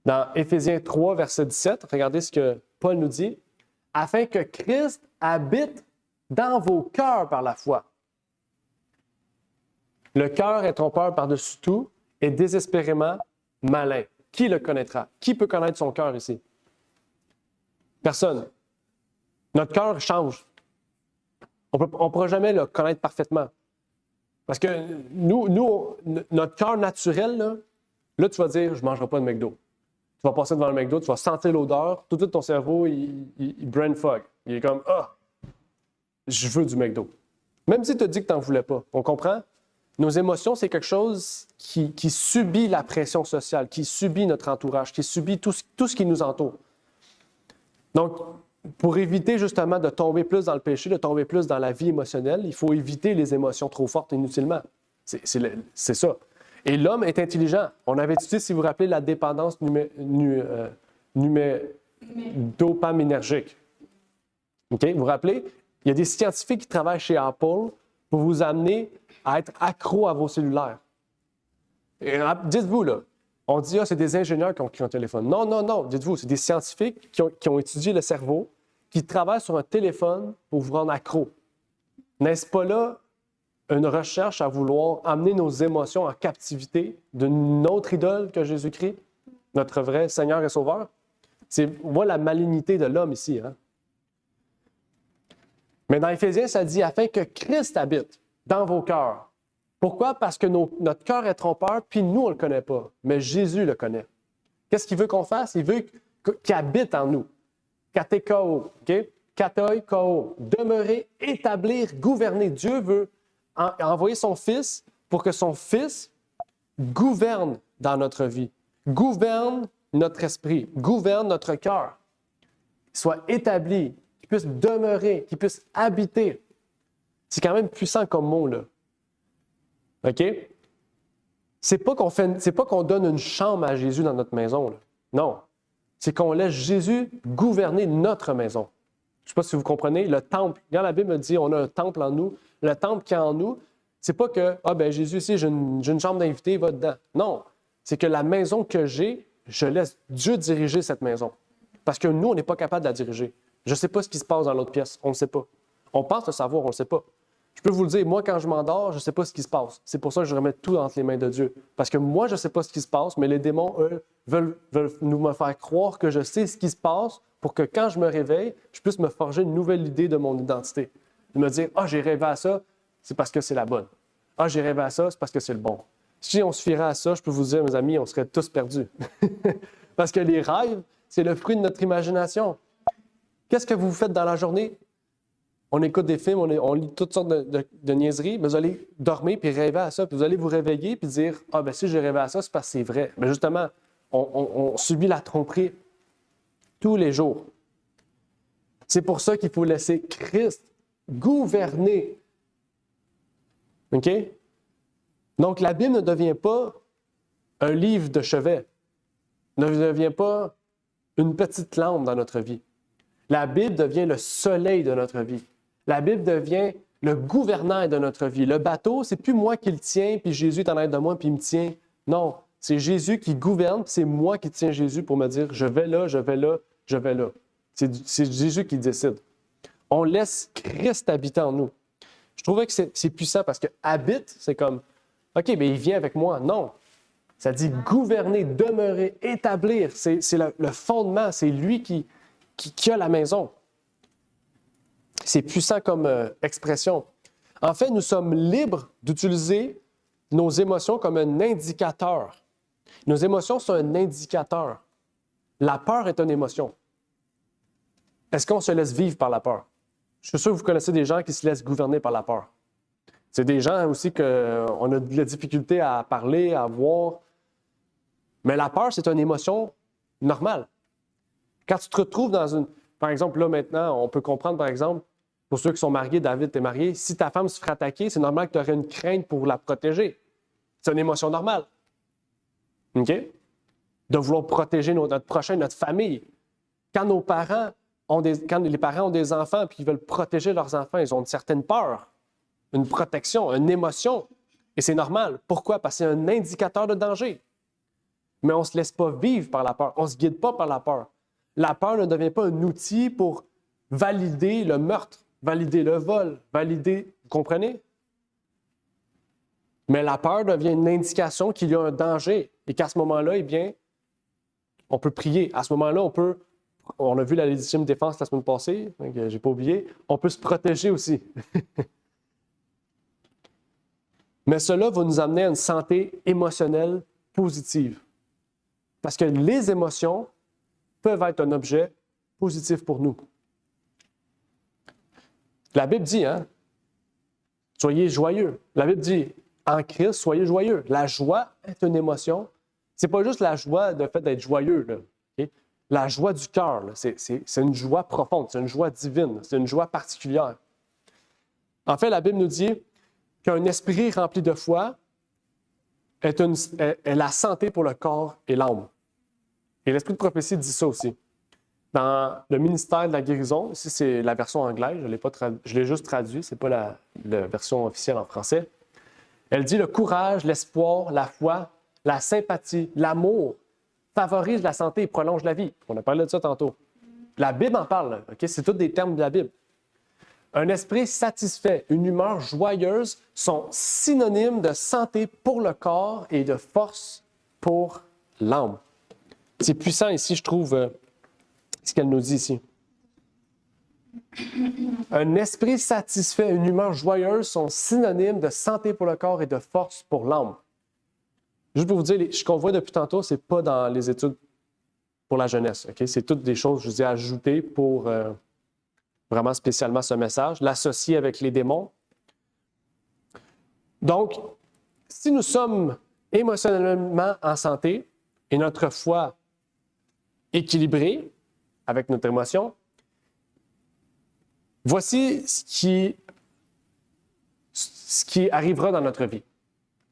Dans Éphésiens 3, verset 17, regardez ce que Paul nous dit. « Afin que Christ habite dans vos cœurs par la foi. » Le cœur est trompeur par-dessus tout et désespérément malin. Qui le connaîtra? Qui peut connaître son cœur ici? Personne. Notre cœur change. On ne pourra jamais le connaître parfaitement. Parce que notre cœur naturel, là, tu vas dire, je ne mangerai pas de McDo. Tu vas passer devant le McDo, tu vas sentir l'odeur, tout de suite ton cerveau, il brain fog. Il est comme, je veux du McDo. Même si tu te dis que tu n'en voulais pas. On comprend? Nos émotions, c'est quelque chose qui subit la pression sociale, qui subit notre entourage, qui subit tout ce qui nous entoure. Donc, pour éviter justement de tomber plus dans le péché, de tomber plus dans la vie émotionnelle, il faut éviter les émotions trop fortes inutilement. C'est ça. Et l'homme est intelligent. On avait étudié, si vous vous rappelez, la dépendance dopaminergique. OK? Vous vous rappelez? Il y a des scientifiques qui travaillent chez Apple pour vous amener à être accro à vos cellulaires. Et dites-vous, là, on dit, c'est des ingénieurs qui ont un téléphone. Non, non, non. Dites-vous, c'est des scientifiques qui ont étudié le cerveau, qui travaillent sur un téléphone pour vous rendre accro. N'est-ce pas là une recherche à vouloir amener nos émotions en captivité d'une autre idole que Jésus-Christ, notre vrai Seigneur et Sauveur? On voit la malignité de l'homme ici. Hein? Mais dans Éphésiens, ça dit « afin que Christ habite dans vos cœurs ». Pourquoi? Parce que notre cœur est trompeur, puis nous, on ne le connaît pas. Mais Jésus le connaît. Qu'est-ce qu'il veut qu'on fasse? Il veut qu'il habite en nous. Katekao, OK? Katoi, kao. Demeurer, établir, gouverner. Dieu veut envoyer son Fils pour que son Fils gouverne dans notre vie, gouverne notre esprit, gouverne notre cœur, qu'il soit établi, qu'il puisse demeurer, qu'il puisse habiter. C'est quand même puissant comme mot, là. OK? C'est pas qu'on donne une chambre à Jésus dans notre maison, là. Non. C'est qu'on laisse Jésus gouverner notre maison. Je ne sais pas si vous comprenez, le temple. Quand la Bible dit on a un temple en nous, le temple qui est en nous, c'est pas que Jésus ici, j'ai une chambre d'invité, va dedans. Non. C'est que la maison que j'ai, je laisse Dieu diriger cette maison. Parce que nous, on n'est pas capable de la diriger. Je ne sais pas ce qui se passe dans l'autre pièce. On ne sait pas. On pense le savoir, on ne le sait pas. Je peux vous le dire, moi, quand je m'endors, je ne sais pas ce qui se passe. C'est pour ça que je remets tout entre les mains de Dieu. Parce que moi, je ne sais pas ce qui se passe, mais les démons, eux, veulent me faire croire que je sais ce qui se passe pour que quand je me réveille, je puisse me forger une nouvelle idée de mon identité. De me dire, j'ai rêvé à ça, c'est parce que c'est la bonne. J'ai rêvé à ça, c'est parce que c'est le bon. Si on se fierait à ça, je peux vous dire, mes amis, on serait tous perdus. Parce que les rêves, c'est le fruit de notre imagination. Qu'est-ce que vous faites dans la journée? On écoute des films, on lit toutes sortes de niaiseries, mais vous allez dormir puis rêver à ça, puis vous allez vous réveiller puis dire si j'ai rêvé à ça, c'est parce que c'est vrai. Mais justement, on subit la tromperie tous les jours. C'est pour ça qu'il faut laisser Christ gouverner. OK? Donc, la Bible ne devient pas un livre de chevet, ne devient pas une petite lampe dans notre vie. La Bible devient le soleil de notre vie. La Bible devient le gouvernail de notre vie. Le bateau, c'est plus moi qui le tiens, puis Jésus est en aide de moi, puis il me tient. Non, c'est Jésus qui gouverne, puis c'est moi qui tiens Jésus pour me dire, je vais là, je vais là, je vais là. C'est Jésus qui décide. On laisse Christ habiter en nous. Je trouvais que c'est puissant parce que habite, c'est comme, OK, mais il vient avec moi. Non. Ça dit gouverner, demeurer, établir. C'est le fondement, c'est lui qui a la maison. C'est puissant comme expression. En fait, nous sommes libres d'utiliser nos émotions comme un indicateur. Nos émotions sont un indicateur. La peur est une émotion. Est-ce qu'on se laisse vivre par la peur? Je suis sûr que vous connaissez des gens qui se laissent gouverner par la peur. C'est des gens aussi qu'on a de la difficulté à parler, à voir. Mais la peur, c'est une émotion normale. Quand tu te retrouves dans une... Par exemple, là, maintenant, on peut comprendre, par exemple, pour ceux qui sont mariés, David, tu es marié, si ta femme se ferait attaquer, c'est normal que tu aurais une crainte pour la protéger. C'est une émotion normale. OK? De vouloir protéger notre prochain, notre famille. Quand les parents ont des enfants et qu'ils veulent protéger leurs enfants, ils ont une certaine peur, une protection, une émotion. Et c'est normal. Pourquoi? Parce que c'est un indicateur de danger. mais on ne se laisse pas vivre par la peur. On ne se guide pas par la peur. La peur ne devient pas un outil pour valider le meurtre, valider le vol, valider... Vous comprenez? Mais la peur devient une indication qu'il y a un danger et qu'à ce moment-là, eh bien, on peut prier. À ce moment-là, on a vu la légitime défense la semaine passée, donc je n'ai pas oublié, on peut se protéger aussi. Mais cela va nous amener à une santé émotionnelle positive. Parce que les émotions peuvent être un objet positif pour nous. La Bible dit, soyez joyeux. La Bible dit, en Christ, soyez joyeux. La joie est une émotion. Ce n'est pas juste la joie de fait d'être joyeux. Là, okay? La joie du cœur, c'est une joie profonde, c'est une joie divine, c'est une joie particulière. En fait, la Bible nous dit qu'un esprit rempli de foi est la santé pour le corps et l'âme. Et l'esprit de prophétie dit ça aussi. Dans le ministère de la guérison, ici c'est la version anglaise, je l'ai juste traduit, ce n'est pas la version officielle en français. Elle dit le courage, l'espoir, la foi, la sympathie, l'amour favorisent la santé et prolongent la vie. On a parlé de ça tantôt. La Bible en parle, okay? C'est tous des termes de la Bible. Un esprit satisfait, une humeur joyeuse sont synonymes de santé pour le corps et de force pour l'âme. C'est puissant ici, je trouve, ce qu'elle nous dit ici. Un esprit satisfait, une humeur joyeuse sont synonymes de santé pour le corps et de force pour l'âme. Juste pour vous dire, ce qu'on voit depuis tantôt, ce n'est pas dans les études pour la jeunesse. Okay? C'est toutes des choses, je vous ai ajoutées pour vraiment spécialement ce message, l'associer avec les démons. Donc, si nous sommes émotionnellement en santé et notre foi équilibrée avec notre émotion, voici ce qui arrivera dans notre vie,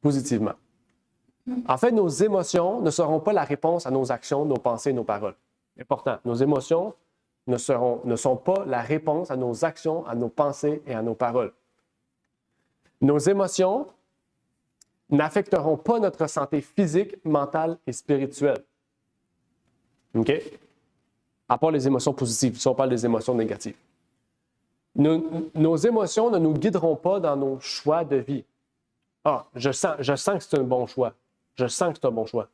positivement. En fait, nos émotions ne seront pas la réponse à nos actions, nos pensées, nos paroles. Important, nos émotions ne sont pas la réponse à nos actions, à nos pensées et à nos paroles. Nos émotions n'affecteront pas notre santé physique, mentale et spirituelle. OK? À part les émotions positives, si on parle des émotions négatives. Nos émotions ne nous guideront pas dans nos choix de vie. Ah, je sens que c'est un bon choix. Je sens que c'est un bon choix.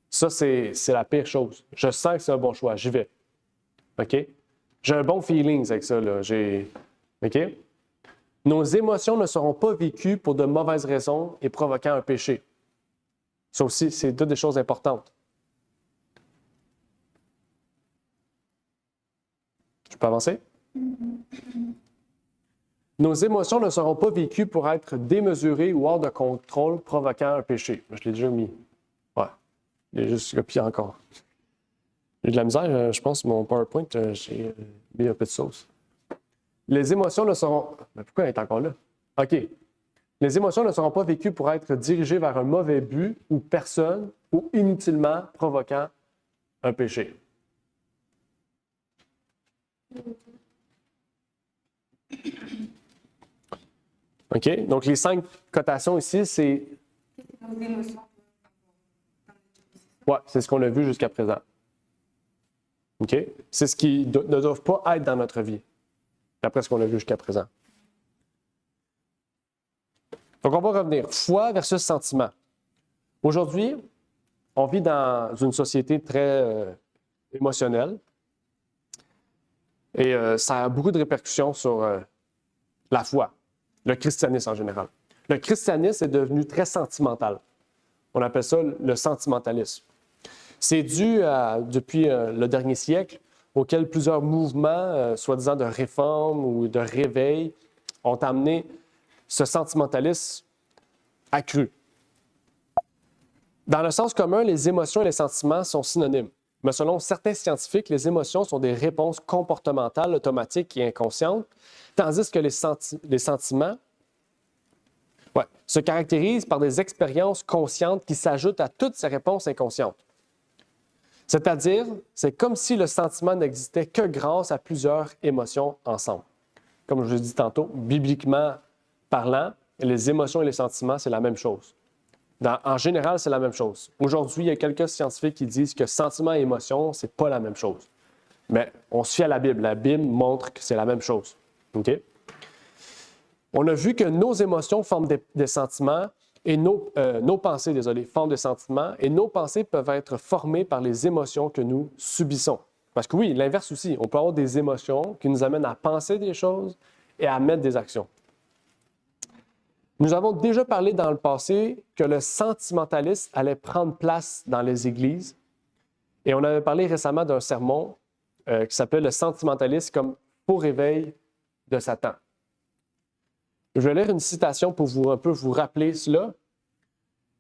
Ça, c'est la pire chose. Je sens que c'est un bon choix. J'y vais. OK? J'ai un bon feeling avec ça. Là. OK? Nos émotions ne seront pas vécues pour de mauvaises raisons et provoquant un péché. Ça aussi, c'est deux des choses importantes. Je peux avancer? Nos émotions ne seront pas vécues pour être démesurées ou hors de contrôle, provoquant un péché. Je l'ai déjà mis. Ouais. Je l'ai juste copié encore. J'ai de la misère, je pense, mon PowerPoint, j'ai mis un peu de sauce. Les émotions ne seront... Mais pourquoi elle est encore là? OK. Les émotions ne seront pas vécues pour être dirigées vers un mauvais but ou personne ou inutilement provoquant un péché. OK? Donc, les 5 cotations ici, c'est... Oui, c'est ce qu'on a vu jusqu'à présent. OK? C'est ce qui ne doit pas être dans notre vie, d'après ce qu'on a vu jusqu'à présent. Donc, on va revenir. Foi versus sentiment. Aujourd'hui, on vit dans une société très émotionnelle et ça a beaucoup de répercussions sur la foi. Le christianisme en général. Le christianisme est devenu très sentimental. On appelle ça le sentimentalisme. C'est dû depuis le dernier siècle, auquel plusieurs mouvements, soi-disant de réforme ou de réveil, ont amené ce sentimentalisme accru. Dans le sens commun, les émotions et les sentiments sont synonymes. Mais selon certains scientifiques, les émotions sont des réponses comportementales, automatiques et inconscientes, tandis que les sentiments se caractérisent par des expériences conscientes qui s'ajoutent à toutes ces réponses inconscientes. C'est-à-dire, c'est comme si le sentiment n'existait que grâce à plusieurs émotions ensemble. Comme je vous ai dit tantôt, bibliquement parlant, les émotions et les sentiments, c'est la même chose. En général, c'est la même chose. Aujourd'hui, il y a quelques scientifiques qui disent que sentiment et émotion, c'est pas la même chose. Mais on se fie à la Bible. La Bible montre que c'est la même chose. OK? On a vu que nos émotions forment des sentiments et nos pensées, forment des sentiments et nos pensées peuvent être formées par les émotions que nous subissons. Parce que oui, l'inverse aussi, on peut avoir des émotions qui nous amènent à penser des choses et à mettre des actions. Nous avons déjà parlé dans le passé que le sentimentalisme allait prendre place dans les églises. Et on avait parlé récemment d'un sermon qui s'appelait « Le sentimentalisme comme faux réveil de Satan ». Je vais lire une citation pour un peu vous rappeler cela.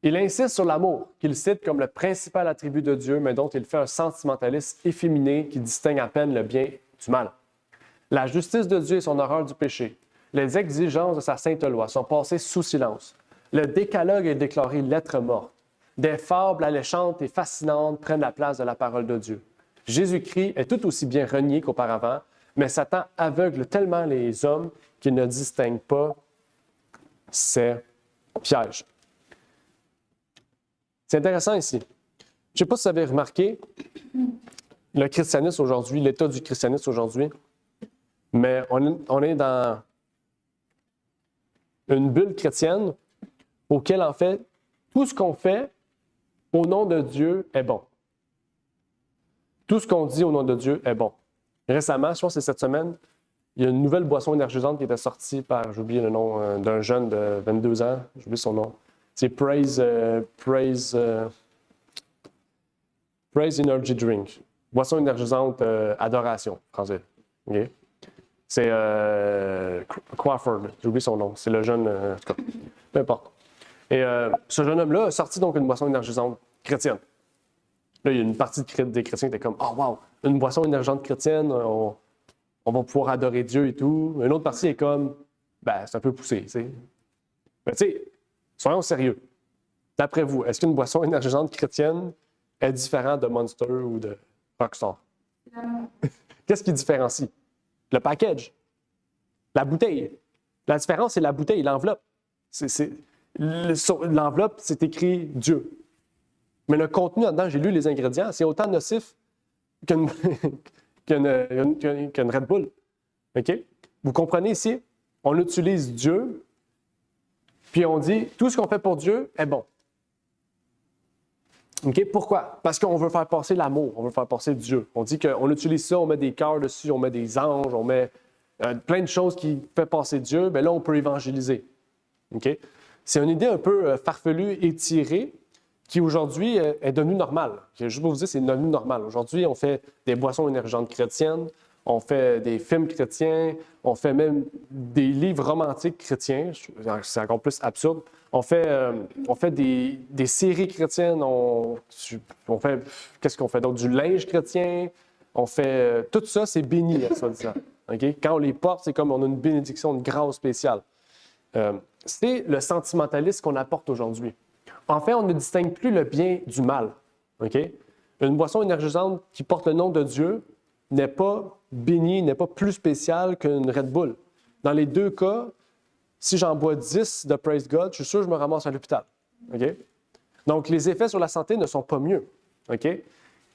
Il insiste sur l'amour, qu'il cite comme le principal attribut de Dieu, mais dont il fait un sentimentaliste efféminé qui distingue à peine le bien du mal. La justice de Dieu et son horreur du péché, les exigences de sa sainte loi sont passées sous silence. Le décalogue est déclaré lettre morte. Des fables alléchantes et fascinantes prennent la place de la parole de Dieu. Jésus-Christ est tout aussi bien renié qu'auparavant, mais Satan aveugle tellement les hommes qu'il ne distingue pas ses pièges. C'est intéressant ici. Je ne sais pas si vous avez remarqué le christianisme aujourd'hui, l'état du christianisme aujourd'hui, mais on est dans une bulle chrétienne auquel, en fait, tout ce qu'on fait au nom de Dieu est bon. Tout ce qu'on dit au nom de Dieu est bon. Récemment, je pense que c'est cette semaine, il y a une nouvelle boisson énergisante qui était sortie par, j'ai oublié le nom, d'un jeune de 22 ans, j'ai oublié son nom. C'est Praise Energy Drink. Boisson énergisante adoration, français. Okay? C'est Crawford, j'ai oublié son nom. C'est le jeune, en tout cas, peu importe. Et ce jeune homme-là a sorti donc une boisson énergisante chrétienne. Là, il y a une partie des chrétiens qui étaient comme « Oh, wow, une boisson énergisante chrétienne, on va pouvoir adorer Dieu et tout. » Une autre partie est comme « Ben, c'est un peu poussé, tu sais. » Mais tu sais, soyons sérieux. D'après vous, est-ce qu'une boisson énergisante chrétienne est différente de Monster ou de Rockstar? Qu'est-ce qui différencie? Le package, la bouteille. La différence, c'est la bouteille, l'enveloppe. L'enveloppe, c'est écrit Dieu. Mais le contenu là-dedans, j'ai lu les ingrédients, c'est autant nocif qu'une Red Bull. OK? Vous comprenez ici? On utilise Dieu, puis on dit tout ce qu'on fait pour Dieu est bon. OK? Pourquoi? Parce qu'on veut faire passer l'amour, on veut faire passer Dieu. On dit qu'on utilise ça, on met des cœurs dessus, on met des anges, on met plein de choses qui font passer Dieu. Bien là, on peut évangéliser. OK? C'est une idée un peu farfelue, étirée, qui aujourd'hui est devenue normale. Je vais juste vous dire, c'est devenu normal. Aujourd'hui, on fait des boissons énergisantes chrétiennes, on fait des films chrétiens, on fait même des livres romantiques chrétiens. C'est encore plus absurde. On fait des séries chrétiennes. On fait, qu'est-ce qu'on fait d'autre? Du linge chrétien. On fait... tout ça, c'est béni, soi-disant. Okay? Quand on les porte, c'est comme on a une bénédiction, une grâce spéciale. C'est le sentimentalisme qu'on apporte aujourd'hui. En fait, on ne distingue plus le bien du mal. Okay? Une boisson énergisante qui porte le nom de Dieu n'est pas bénie, n'est pas plus spéciale qu'une Red Bull. Dans les deux cas, si j'en bois 10 de Praise God, je suis sûr que je me ramasse à l'hôpital. Okay? Donc, les effets sur la santé ne sont pas mieux. Okay?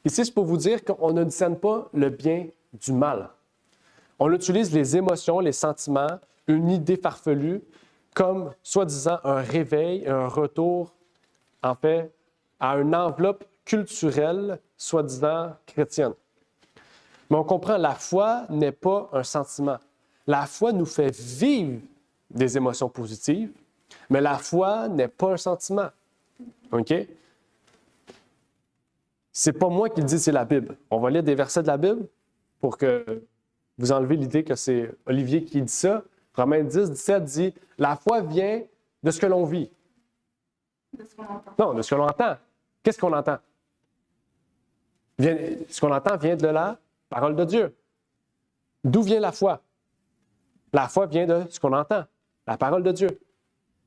Ici, c'est pour vous dire qu'on ne discerne pas le bien du mal. On utilise les émotions, les sentiments, une idée farfelue comme, soi-disant, un réveil, un retour, en fait, à une enveloppe culturelle, soi-disant chrétienne. Mais on comprend, la foi n'est pas un sentiment. La foi nous fait vivre des émotions positives, mais la foi n'est pas un sentiment. OK? C'est pas moi qui le dis, c'est la Bible. On va lire des versets de la Bible pour que vous enlevez l'idée que c'est Olivier qui dit ça. Romains 10, 17 dit « La foi vient de ce que l'on vit. » De ce qu'on entend. Non, de ce que l'on entend. Qu'est-ce qu'on entend? Ce qu'on entend vient de la parole de Dieu. D'où vient la foi? La foi vient de ce qu'on entend, la parole de Dieu.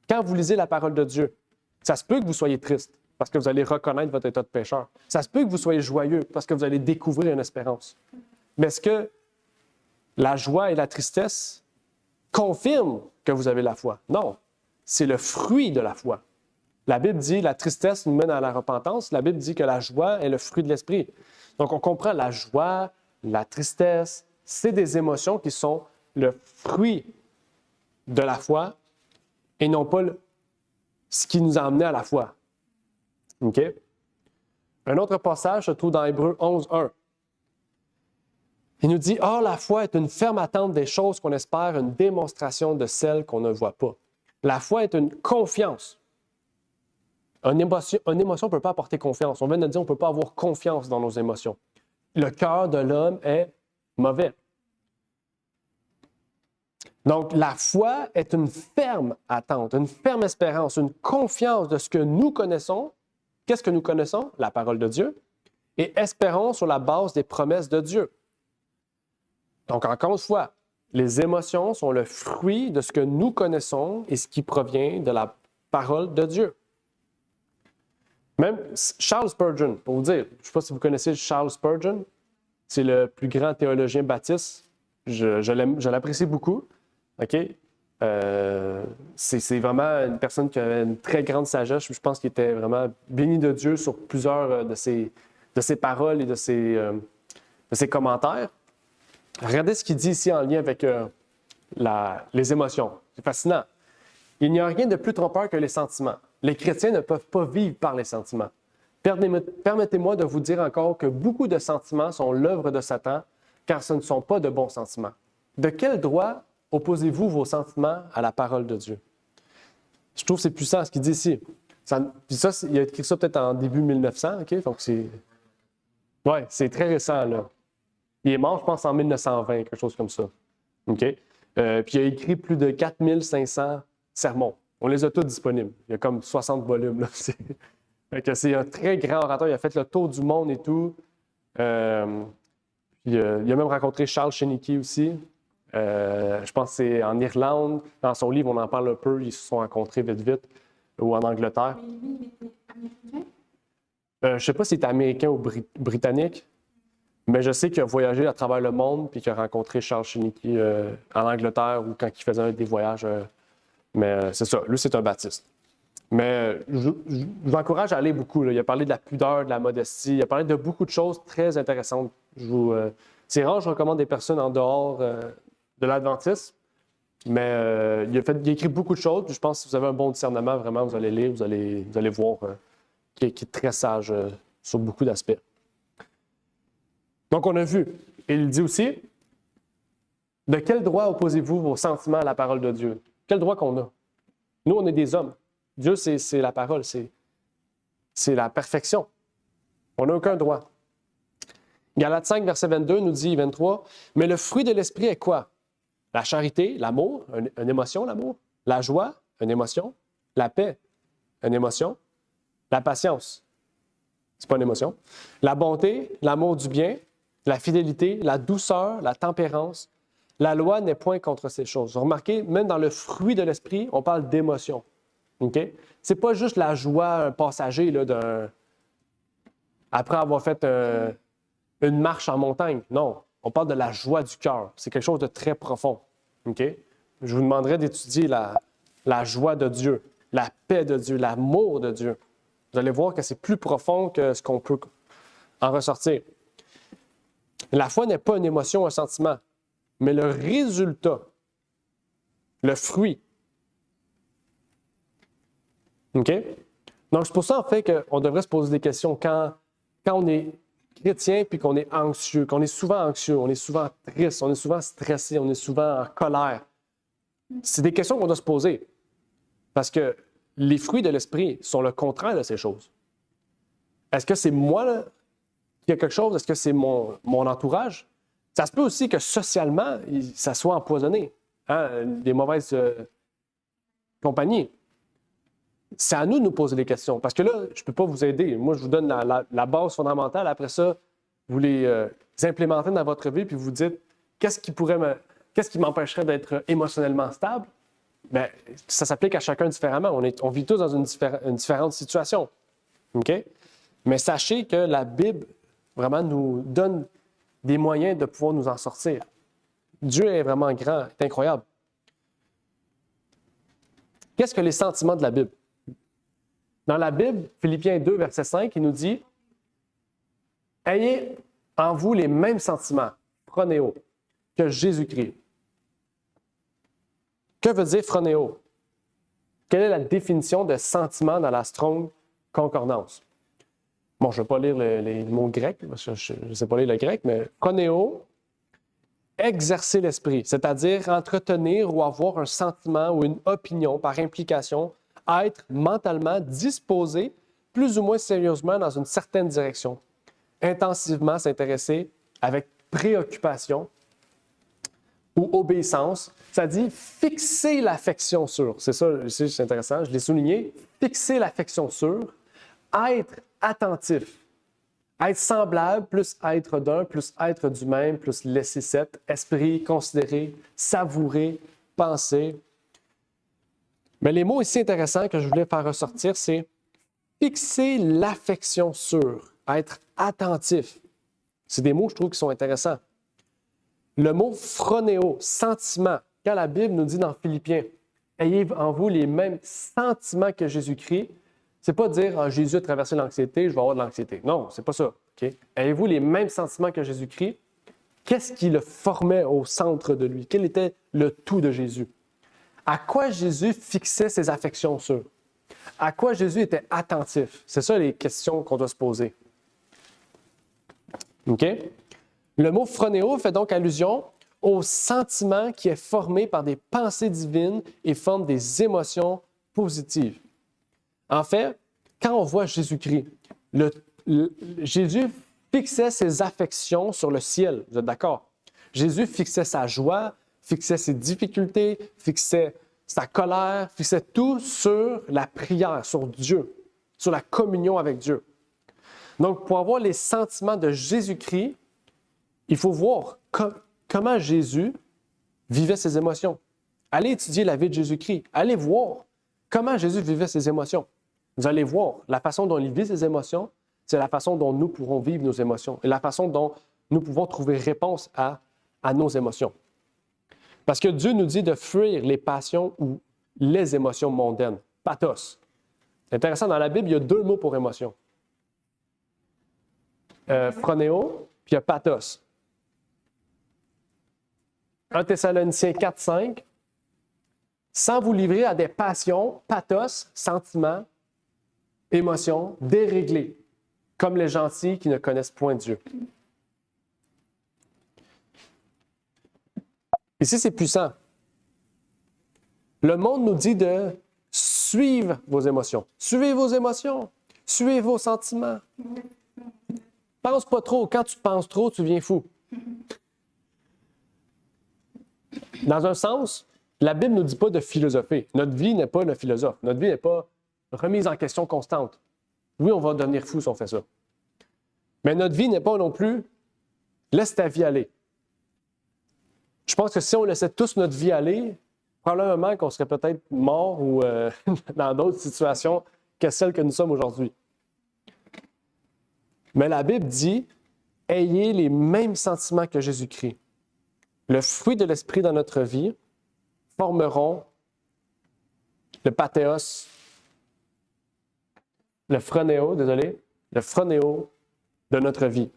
Quand vous lisez la parole de Dieu, ça se peut que vous soyez triste parce que vous allez reconnaître votre état de pécheur. Ça se peut que vous soyez joyeux parce que vous allez découvrir une espérance. Mais est-ce que la joie et la tristesse confirment que vous avez la foi? Non, c'est le fruit de la foi. La Bible dit la tristesse nous mène à la repentance. La Bible dit que la joie est le fruit de l'esprit. Donc, on comprend la joie, la tristesse, c'est des émotions qui sont le fruit de la foi et non pas ce qui nous a amené à la foi. OK? Un autre passage se trouve dans Hébreux 11, 1. Il nous dit « Or, la foi est une ferme attente des choses qu'on espère, une démonstration de celles qu'on ne voit pas. » La foi est une confiance. Une émotion ne peut pas apporter confiance. On vient de dire qu'on ne peut pas avoir confiance dans nos émotions. Le cœur de l'homme est mauvais. Donc, la foi est une ferme attente, une ferme espérance, une confiance de ce que nous connaissons. Qu'est-ce que nous connaissons? La parole de Dieu. Et espérons sur la base des promesses de Dieu. Donc, encore une fois, les émotions sont le fruit de ce que nous connaissons et ce qui provient de la parole de Dieu. Même Charles Spurgeon, pour vous dire, je ne sais pas si vous connaissez Charles Spurgeon, c'est le plus grand théologien baptiste. Je l'apprécie beaucoup. OK? C'est vraiment une personne qui avait une très grande sagesse. Je pense qu'il était vraiment béni de Dieu sur plusieurs de ses paroles et de ses commentaires. Regardez ce qu'il dit ici en lien avec les émotions. C'est fascinant. Il n'y a rien de plus trompeur que les sentiments. Les chrétiens ne peuvent pas vivre par les sentiments. Permettez-moi de vous dire encore que beaucoup de sentiments sont l'œuvre de Satan, car ce ne sont pas de bons sentiments. De quel droit opposez-vous vos sentiments à la parole de Dieu? Je trouve que c'est puissant ce qu'il dit ici. Il a écrit ça peut-être en début 1900, OK? Donc c'est très récent, là. Il est mort, je pense, en 1920, quelque chose comme ça. OK? Puis il a écrit plus de 4500 sermons. On les a tous disponibles. Il y a comme 60 volumes, là. C'est un très grand orateur. Il a fait le tour du monde et tout. Puis, il a même rencontré Charles Chénicky aussi. Je pense que c'est en Irlande. Dans son livre, on en parle un peu. Ils se sont rencontrés vite, ou en Angleterre. Mais lui, il était américain? Je ne sais pas s'il était américain ou britannique, mais je sais qu'il a voyagé à travers le monde puis qu'il a rencontré Charles Chénicky en Angleterre ou quand il faisait des voyages. Mais c'est ça, lui, c'est un baptiste. Mais je vous encourage à aller beaucoup. Là. Il a parlé de la pudeur, de la modestie. Il a parlé de beaucoup de choses très intéressantes. C'est rare, je recommande des personnes en dehors de l'adventisme, mais il a écrit beaucoup de choses. Puis je pense que si vous avez un bon discernement, vraiment, vous allez lire, vous allez voir qu'il est très sage sur beaucoup d'aspects. Donc, on a vu. Et il dit aussi, de quel droit opposez-vous vos sentiments à la parole de Dieu? Quel droit qu'on a? Nous, on est des hommes. Dieu, c'est la parole, c'est la perfection. On n'a aucun droit. Galates 5, verset 22 nous dit, 23, « Mais le fruit de l'esprit est quoi? La charité, l'amour, une émotion, l'amour. La joie, une émotion. La paix, une émotion. La patience, c'est pas une émotion. La bonté, l'amour du bien. La fidélité, la douceur, la tempérance. La loi n'est point contre ces choses. » Remarquez, même dans le fruit de l'esprit, on parle d'émotion. Okay? C'est pas juste la joie passager là, après avoir fait une marche en montagne. Non, on parle de la joie du cœur. C'est quelque chose de très profond. Okay? Je vous demanderai d'étudier la joie de Dieu, la paix de Dieu, l'amour de Dieu. Vous allez voir que c'est plus profond que ce qu'on peut en ressortir. La foi n'est pas une émotion, un sentiment, mais le résultat, le fruit. OK? Donc, c'est pour ça, en fait, qu'on devrait se poser des questions quand on est chrétien puis qu'on est anxieux, qu'on est souvent anxieux, on est souvent triste, on est souvent stressé, on est souvent en colère. C'est des questions qu'on doit se poser. Parce que les fruits de l'esprit sont le contraire de ces choses. Est-ce que c'est moi là, qui a quelque chose? Est-ce que c'est mon entourage? Ça se peut aussi que socialement, ça soit empoisonné. Hein? Des mauvaises compagnies. C'est à nous de nous poser des questions. Parce que là, je ne peux pas vous aider. Moi, je vous donne la base fondamentale. Après ça, vous les implémentez dans votre vie puis vous dites qu'est-ce qui m'empêcherait d'être émotionnellement stable? Bien, ça s'applique à chacun différemment. On vit tous dans une différente situation. OK? Mais sachez que la Bible vraiment nous donne des moyens de pouvoir nous en sortir. Dieu est vraiment grand, est incroyable. Qu'est-ce que les sentiments de la Bible? Dans la Bible, Philippiens 2, verset 5, il nous dit « Ayez en vous les mêmes sentiments, phronéo, que Jésus-Christ. » Que veut dire phronéo? Quelle est la définition de sentiment dans la Strong Concordance? Bon, je ne vais pas lire les mots grecs, parce que je ne sais pas lire le grec, mais phronéo, exercer l'esprit, c'est-à-dire entretenir ou avoir un sentiment ou une opinion par implication, être mentalement disposé plus ou moins sérieusement dans une certaine direction, intensivement s'intéresser avec préoccupation ou obéissance, ça dit fixer l'affection sur. C'est ça, ici, c'est intéressant, je l'ai souligné. Fixer l'affection sur, être attentif, être semblable, plus être d'un, plus être du même, plus laisser cette, esprit, considérer, savourer, penser. Mais les mots ici intéressants que je voulais faire ressortir, c'est fixer l'affection sur, être attentif. C'est des mots, je trouve, qui sont intéressants. Le mot phronéo, sentiment, quand la Bible nous dit dans Philippiens, ayez en vous les mêmes sentiments que Jésus-Christ, c'est pas dire Jésus a traversé l'anxiété, je vais avoir de l'anxiété. Non, c'est pas ça. Okay? Ayez-vous les mêmes sentiments que Jésus-Christ? Qu'est-ce qui le formait au centre de lui? Quel était le tout de Jésus? À quoi Jésus fixait ses affections sur? À quoi Jésus était attentif? C'est ça les questions qu'on doit se poser. OK? Le mot phronéo fait donc allusion au sentiment qui est formé par des pensées divines et forme des émotions positives. En fait, quand on voit Jésus-Christ, Jésus fixait ses affections sur le ciel. Vous êtes d'accord? Jésus fixait sa joie, fixait ses difficultés, fixait sa colère, fixait tout sur la prière, sur Dieu, sur la communion avec Dieu. Donc, pour avoir les sentiments de Jésus-Christ, il faut voir comment Jésus vivait ses émotions. Allez étudier la vie de Jésus-Christ. Allez voir comment Jésus vivait ses émotions. Vous allez voir la façon dont il vit ses émotions, c'est la façon dont nous pourrons vivre nos émotions et la façon dont nous pouvons trouver réponse à nos émotions. Parce que Dieu nous dit de fuir les passions ou les émotions mondaines. Pathos. C'est intéressant, dans la Bible, il y a 2 mots pour émotion. Phronéo, puis il y a pathos. 1 Thessaloniciens 4, 5. Sans vous livrer à des passions, pathos, sentiments, émotions, déréglées, comme les gentils qui ne connaissent point Dieu. Ici, c'est puissant. Le monde nous dit de suivre vos émotions. Suivez vos émotions. Suivez vos sentiments. Pense pas trop. Quand tu penses trop, tu deviens fou. Dans un sens, la Bible ne nous dit pas de philosopher. Notre vie n'est pas le philosophe. Notre vie n'est pas remise en question constante. Oui, on va devenir fou si on fait ça. Mais notre vie n'est pas non plus laisse ta vie aller. Je pense que si on laissait tous notre vie aller, probablement qu'on serait peut-être mort ou dans d'autres situations que celles que nous sommes aujourd'hui. Mais la Bible dit « Ayez les mêmes sentiments que Jésus-Christ ». Le fruit de l'Esprit dans notre vie formeront le pathéos, le phronéo de notre vie.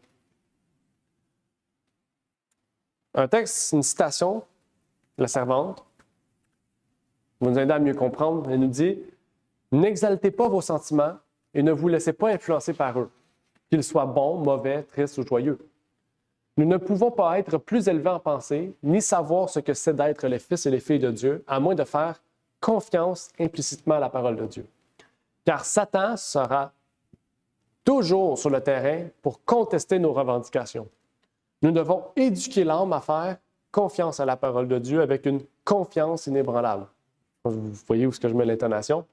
Un texte, une citation, la servante, pour nous aider à mieux comprendre, elle nous dit « N'exaltez pas vos sentiments et ne vous laissez pas influencer par eux, qu'ils soient bons, mauvais, tristes ou joyeux. Nous ne pouvons pas être plus élevés en pensée, ni savoir ce que c'est d'être les fils et les filles de Dieu, à moins de faire confiance implicitement à la parole de Dieu. Car Satan sera toujours sur le terrain pour contester nos revendications. Nous devons éduquer l'âme à faire confiance à la parole de Dieu avec une confiance inébranlable. » Vous voyez où est-ce que je mets l'intonation?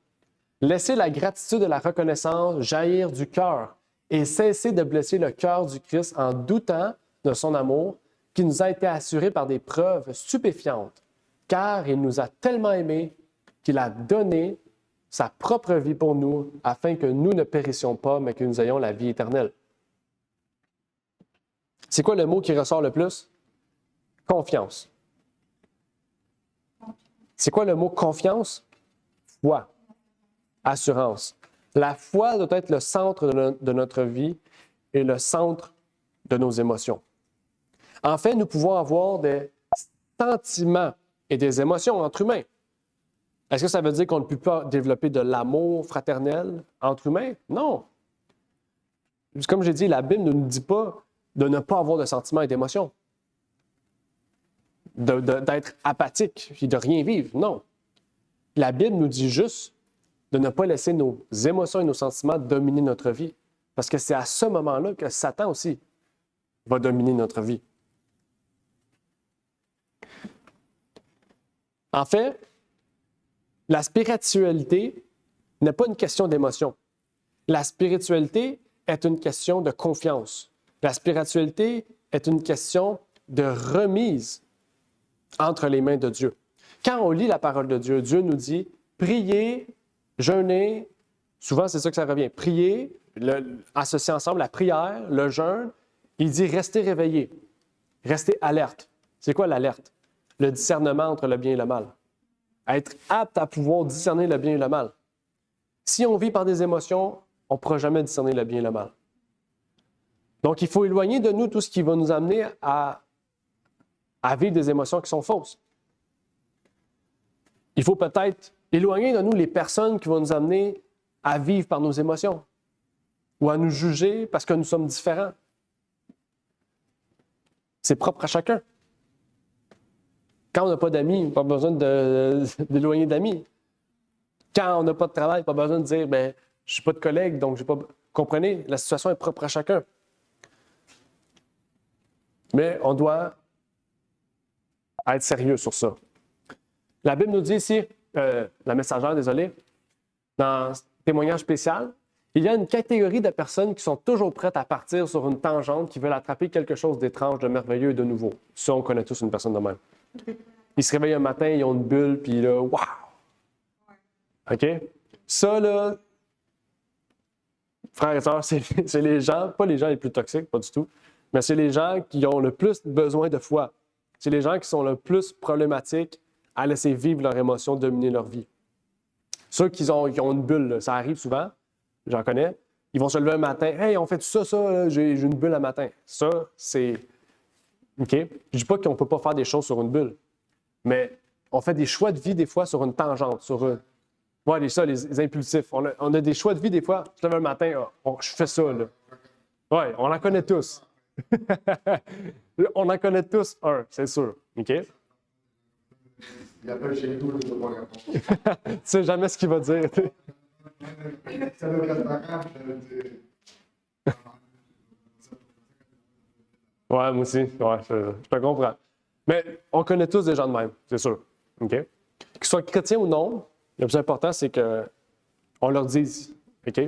Laissez la gratitude et la reconnaissance jaillir du cœur et cessez de blesser le cœur du Christ en doutant de son amour qui nous a été assuré par des preuves stupéfiantes, car il nous a tellement aimés qu'il a donné sa propre vie pour nous afin que nous ne périssions pas, mais que nous ayons la vie éternelle. C'est quoi le mot qui ressort le plus? Confiance. C'est quoi le mot confiance? Foi. Assurance. La foi doit être le centre de notre vie et le centre de nos émotions. En fait, nous pouvons avoir des sentiments et des émotions entre humains. Est-ce que ça veut dire qu'on ne peut pas développer de l'amour fraternel entre humains? Non. Comme j'ai dit, la Bible ne nous dit pas de ne pas avoir de sentiments et d'émotions, d'être apathique et de rien vivre. Non. La Bible nous dit juste de ne pas laisser nos émotions et nos sentiments dominer notre vie. Parce que c'est à ce moment-là que Satan aussi va dominer notre vie. En fait, la spiritualité n'est pas une question d'émotion. La spiritualité est une question de confiance. La spiritualité est une question de remise entre les mains de Dieu. Quand on lit la parole de Dieu, Dieu nous dit « Priez, jeûnez », souvent c'est ça que ça revient, « Priez », associer ensemble la prière, le jeûne, il dit « Restez réveillés, restez alerte ». C'est quoi l'alerte? Le discernement entre le bien et le mal. Être apte à pouvoir discerner le bien et le mal. Si on vit par des émotions, on ne pourra jamais discerner le bien et le mal. Donc, il faut éloigner de nous tout ce qui va nous amener à vivre des émotions qui sont fausses. Il faut peut-être éloigner de nous les personnes qui vont nous amener à vivre par nos émotions ou à nous juger parce que nous sommes différents. C'est propre à chacun. Quand on n'a pas d'amis, pas besoin d'éloigner d'amis. Quand on n'a pas de travail, pas besoin de dire je ne suis pas de collègue, donc je n'ai pas. Comprenez, la situation est propre à chacun. Mais on doit être sérieux sur ça. La Bible nous dit ici, la messagère, désolé, dans témoignage spécial, il y a une catégorie de personnes qui sont toujours prêtes à partir sur une tangente, qui veulent attraper quelque chose d'étrange, de merveilleux et de nouveau. Ça, on connaît tous une personne de même. Ils se réveillent un matin, ils ont une bulle, puis là, waouh! OK? Ça, là, frères et sœurs, c'est les gens, pas les gens les plus toxiques, pas du tout, mais c'est les gens qui ont le plus besoin de foi. C'est les gens qui sont le plus problématiques à laisser vivre leurs émotions, dominer leur vie. Ceux qui ont une bulle, là, ça arrive souvent, j'en connais, ils vont se lever un matin, « Hey, on fait ça, là, j'ai une bulle un matin. » Ça, c'est... OK? Je ne dis pas qu'on ne peut pas faire des choses sur une bulle, mais on fait des choix de vie des fois sur une tangente, sur une... Ouais, les impulsifs. On a des choix de vie des fois. Je lève un matin, je fais ça, là. Ouais, on en connaît tous. On en connaît tous un, c'est sûr. OK? Il appelle chez nous, je ne dois pas répondre. Tu sais jamais ce qu'il va dire. Ça le restaurant, je dis. Ouais, moi aussi. Ouais, je te comprends. Mais on connaît tous des gens de même, c'est sûr. OK? Qu'ils soient chrétiens ou non, le plus important, c'est qu'on leur dise. OK?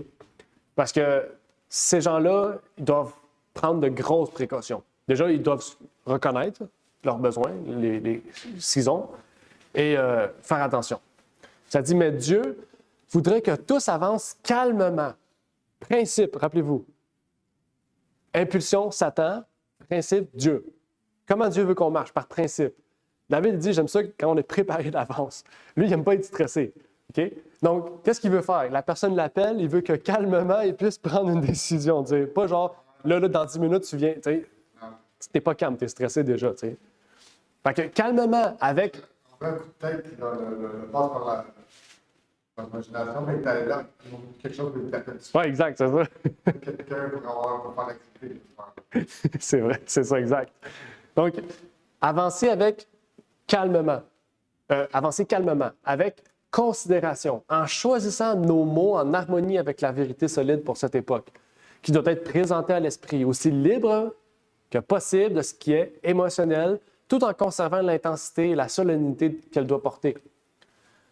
Parce que ces gens-là, ils doivent prendre de grosses précautions. Déjà, ils doivent reconnaître leurs besoins, s'ils ont, et faire attention. Ça dit, mais Dieu voudrait que tous avancent calmement. Principe, rappelez-vous. Impulsion, Satan. Principe, Dieu. Comment Dieu veut qu'on marche? Par principe. David dit, j'aime ça quand on est préparé d'avance. Lui, il n'aime pas être stressé. OK? Donc, qu'est-ce qu'il veut faire? La personne l'appelle, il veut que calmement, il puisse prendre une décision. Dire, pas genre, là, dans 10 minutes, tu viens. Tu n'es pas calme, tu es stressé déjà. T'sais. Fait que calmement, avec. En fait, un coup de tête qui le passe par l'imagination, mais tu as là quelque chose de perpétuel. Oui, exact, c'est ça. Quelqu'un pour faire l'activité. C'est vrai, c'est ça, exact. Donc, avancer avec calmement. Avancer calmement, avec considération, en choisissant nos mots en harmonie avec la vérité solide pour cette époque, qui doit être présentée à l'esprit, aussi libre que possible de ce qui est émotionnel, tout en conservant l'intensité et la solennité qu'elle doit porter.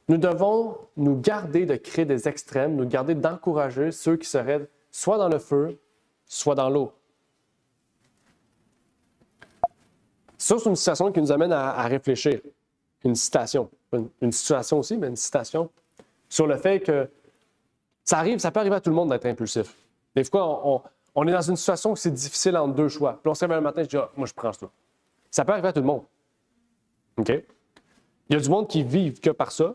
Nous devons nous garder de créer des extrêmes, nous garder d'encourager ceux qui seraient soit dans le feu, soit dans l'eau. Ça, c'est une situation qui nous amène à réfléchir. Une citation. Une situation aussi, mais une citation sur le fait que ça peut arriver à tout le monde d'être impulsif. Des fois, on est dans une situation où c'est difficile entre deux choix. Puis on se réveille le matin, je dis, moi, je prends ça. Ça peut arriver à tout le monde. OK? Il y a du monde qui vit que par ça.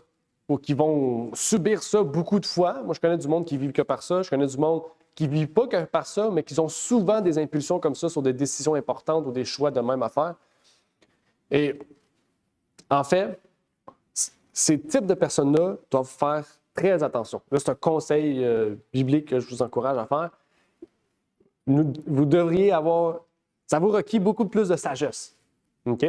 ou qui vont subir ça beaucoup de fois. Moi, je connais du monde qui vit que par ça. Je connais du monde qui ne vit pas que par ça, mais qui ont souvent des impulsions comme ça sur des décisions importantes ou des choix de même à faire. Et en fait, ces types de personnes-là doivent faire très attention. Là, c'est un conseil biblique que je vous encourage à faire. Vous devriez avoir... Ça vous requiert beaucoup plus de sagesse. OK?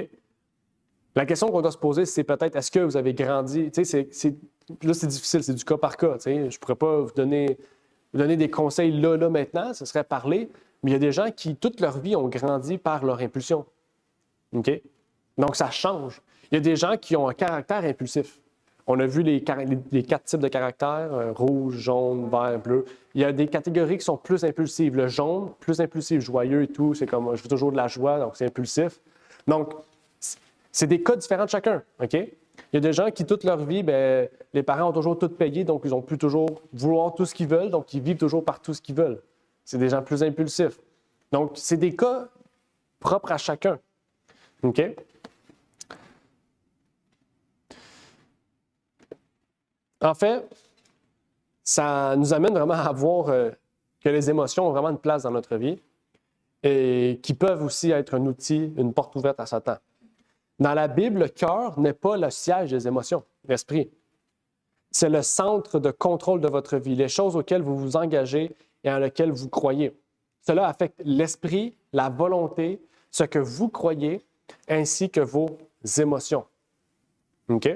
La question qu'on doit se poser, c'est peut-être, est-ce que vous avez grandi? Là, c'est difficile, c'est du cas par cas. Je ne pourrais pas vous donner des conseils là, maintenant, ce serait parler, mais il y a des gens qui, toute leur vie, ont grandi par leur impulsion. OK? Donc, ça change. Il y a des gens qui ont un caractère impulsif. On a vu les 4 types de caractères, rouge, jaune, vert, bleu. Il y a des catégories qui sont plus impulsives. Le jaune, plus impulsif, joyeux et tout, c'est comme, je veux toujours de la joie, donc c'est impulsif. Donc, c'est des cas différents de chacun, OK? Il y a des gens qui, toute leur vie, les parents ont toujours tout payé, donc ils ont pu toujours vouloir tout ce qu'ils veulent, donc ils vivent toujours par tout ce qu'ils veulent. C'est des gens plus impulsifs. Donc, c'est des cas propres à chacun, OK? En fait, ça nous amène vraiment à voir que les émotions ont vraiment une place dans notre vie et qui peuvent aussi être un outil, une porte ouverte à Satan. Dans la Bible, le cœur n'est pas le siège des émotions, l'esprit. C'est le centre de contrôle de votre vie, les choses auxquelles vous vous engagez et en lesquelles vous croyez. Cela affecte l'esprit, la volonté, ce que vous croyez, ainsi que vos émotions. OK?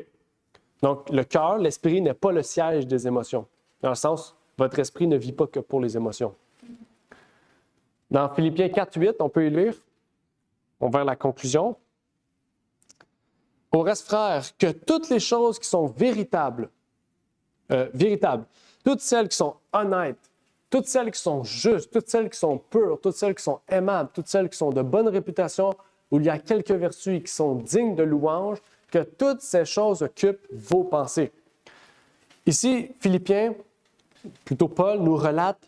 Donc, le cœur, l'esprit n'est pas le siège des émotions. Dans le sens, votre esprit ne vit pas que pour les émotions. Dans Philippiens 4:8, on peut y lire, on va vers la conclusion. Au reste, frères, que toutes les choses qui sont véritables, toutes celles qui sont honnêtes, toutes celles qui sont justes, toutes celles qui sont pures, toutes celles qui sont aimables, toutes celles qui sont de bonne réputation, où il y a quelques vertus et qui sont dignes de louange, que toutes ces choses occupent vos pensées. Ici, Philippiens, plutôt Paul, nous relate,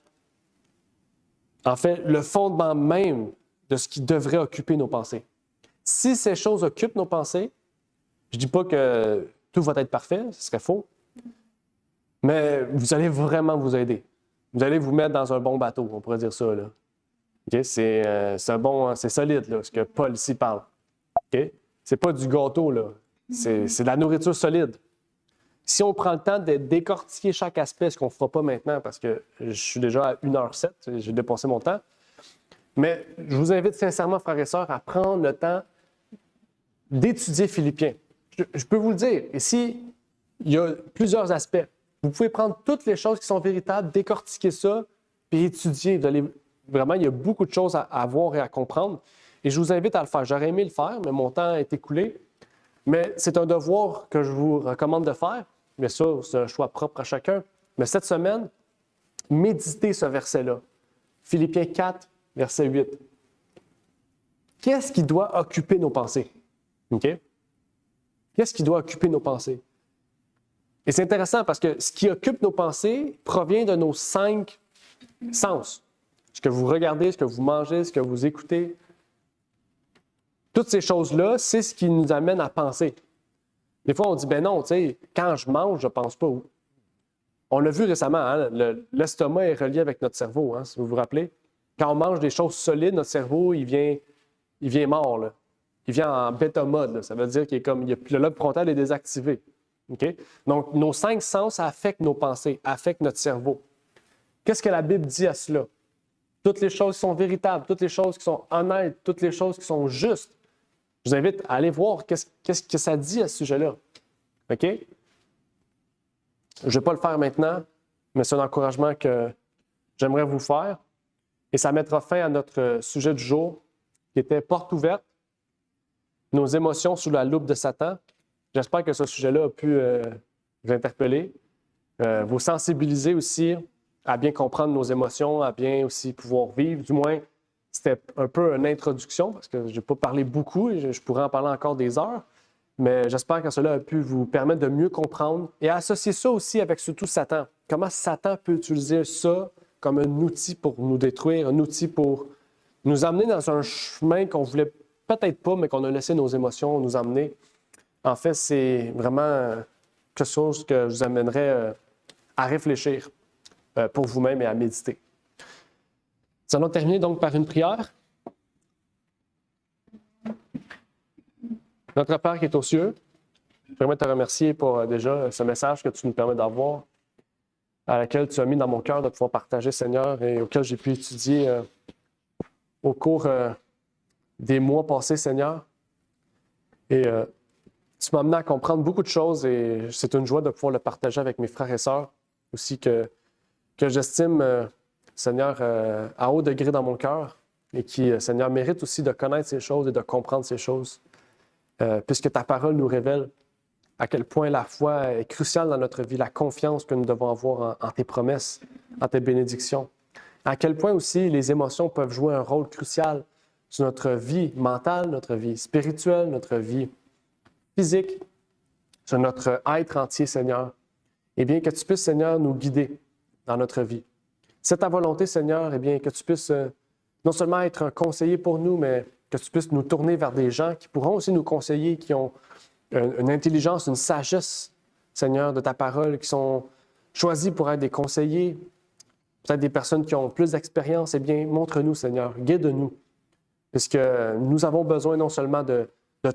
en fait, le fondement même de ce qui devrait occuper nos pensées. Si ces choses occupent nos pensées, je ne dis pas que tout va être parfait, ce serait faux, mais vous allez vraiment vous aider. Vous allez vous mettre dans un bon bateau, on pourrait dire ça, là. Okay? C'est solide, là, ce que Paul ici parle. Okay? C'est pas du gâteau, là. C'est de la nourriture solide. Si on prend le temps de décortiquer chaque aspect, ce qu'on ne fera pas maintenant parce que je suis déjà à 1h07, j'ai dépassé mon temps, mais je vous invite sincèrement, frères et sœurs, à prendre le temps d'étudier Philippiens. Je peux vous le dire, ici, il y a plusieurs aspects. Vous pouvez prendre toutes les choses qui sont véritables, décortiquer ça, puis étudier. Vraiment, il y a beaucoup de choses à voir et à comprendre. Et je vous invite à le faire. J'aurais aimé le faire, mais mon temps est écoulé. Mais c'est un devoir que je vous recommande de faire. Mais ça, c'est un choix propre à chacun. Mais cette semaine, méditez ce verset-là. Philippiens 4, verset 8. Qu'est-ce qui doit occuper nos pensées? OK? Qu'est-ce qui doit occuper nos pensées? Et c'est intéressant parce que ce qui occupe nos pensées provient de nos 5 sens. Ce que vous regardez, ce que vous mangez, ce que vous écoutez. Toutes ces choses-là, c'est ce qui nous amène à penser. Des fois, on dit, ben non, tu sais, quand je mange, je ne pense pas. On l'a vu récemment, hein, l'estomac est relié avec notre cerveau, hein, si vous vous rappelez. Quand on mange des choses solides, notre cerveau, il vient mort, là. Il vient en bêta-mode. Ça veut dire le lobe frontal est désactivé. Okay? Donc, nos 5 sens affectent nos pensées, affectent notre cerveau. Qu'est-ce que la Bible dit à cela? Toutes les choses qui sont véritables, toutes les choses qui sont honnêtes, toutes les choses qui sont justes. Je vous invite à aller voir qu'est-ce que ça dit à ce sujet-là. OK? Je ne vais pas le faire maintenant, mais c'est un encouragement que j'aimerais vous faire. Et ça mettra fin à notre sujet du jour, qui était porte ouverte, nos émotions sous la loupe de Satan. J'espère que ce sujet-là a pu vous interpeller, vous sensibiliser aussi à bien comprendre nos émotions, à bien aussi pouvoir vivre. Du moins, c'était un peu une introduction parce que je n'ai pas parlé beaucoup et je pourrais en parler encore des heures. Mais j'espère que cela a pu vous permettre de mieux comprendre et associer ça aussi avec surtout Satan. Comment Satan peut utiliser ça comme un outil pour nous détruire, un outil pour nous amener dans un chemin qu'on ne voulait peut-être pas, mais qu'on a laissé nos émotions nous emmener. En fait, c'est vraiment quelque chose que je vous amènerais à réfléchir pour vous-même et à méditer. Nous allons terminer donc par une prière. Notre Père qui est aux cieux, je voudrais te remercier pour déjà ce message que tu nous permets d'avoir, à laquelle tu as mis dans mon cœur de pouvoir partager, Seigneur, et auquel j'ai pu étudier au cours des mois passés, Seigneur. Et tu m'as amené à comprendre beaucoup de choses et c'est une joie de pouvoir le partager avec mes frères et sœurs aussi que j'estime, Seigneur, à haut degré dans mon cœur et qui, Seigneur, mérite aussi de connaître ces choses et de comprendre ces choses, puisque ta parole nous révèle à quel point la foi est cruciale dans notre vie, la confiance que nous devons avoir en tes promesses, en tes bénédictions. À quel point aussi les émotions peuvent jouer un rôle crucial sur notre vie mentale, notre vie spirituelle, notre vie physique, sur notre être entier, Seigneur. Eh bien, que tu puisses, Seigneur, nous guider dans notre vie. C'est ta volonté, Seigneur, eh bien, que tu puisses non seulement être un conseiller pour nous, mais que tu puisses nous tourner vers des gens qui pourront aussi nous conseiller, qui ont une intelligence, une sagesse, Seigneur, de ta parole, qui sont choisis pour être des conseillers, peut-être des personnes qui ont plus d'expérience. Eh bien, montre-nous, Seigneur, guide-nous, puisque nous avons besoin non seulement de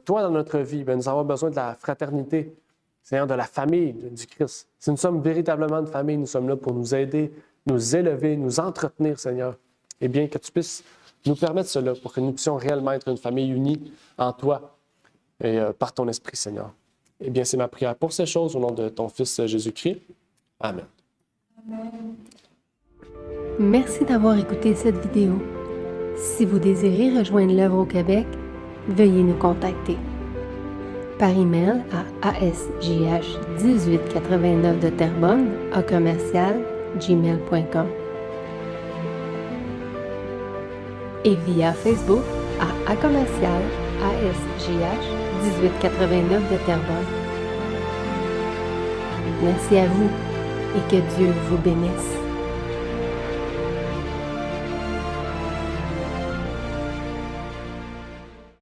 toi dans notre vie, mais nous avons besoin de la fraternité, Seigneur, de la famille du Christ. Si nous sommes véritablement une famille, nous sommes là pour nous aider, nous élever, nous entretenir, Seigneur. Eh bien, que tu puisses nous permettre cela pour que nous puissions réellement être une famille unie en toi et par ton Esprit, Seigneur. Eh bien, c'est ma prière pour ces choses au nom de ton Fils Jésus-Christ. Amen. Merci d'avoir écouté cette vidéo. Si vous désirez rejoindre l'œuvre au Québec, veuillez nous contacter par email à asjh1889 de Terrebonne @gmail.com et via Facebook à commercial ASJH1889 de Terrebonne. Merci à vous et que Dieu vous bénisse.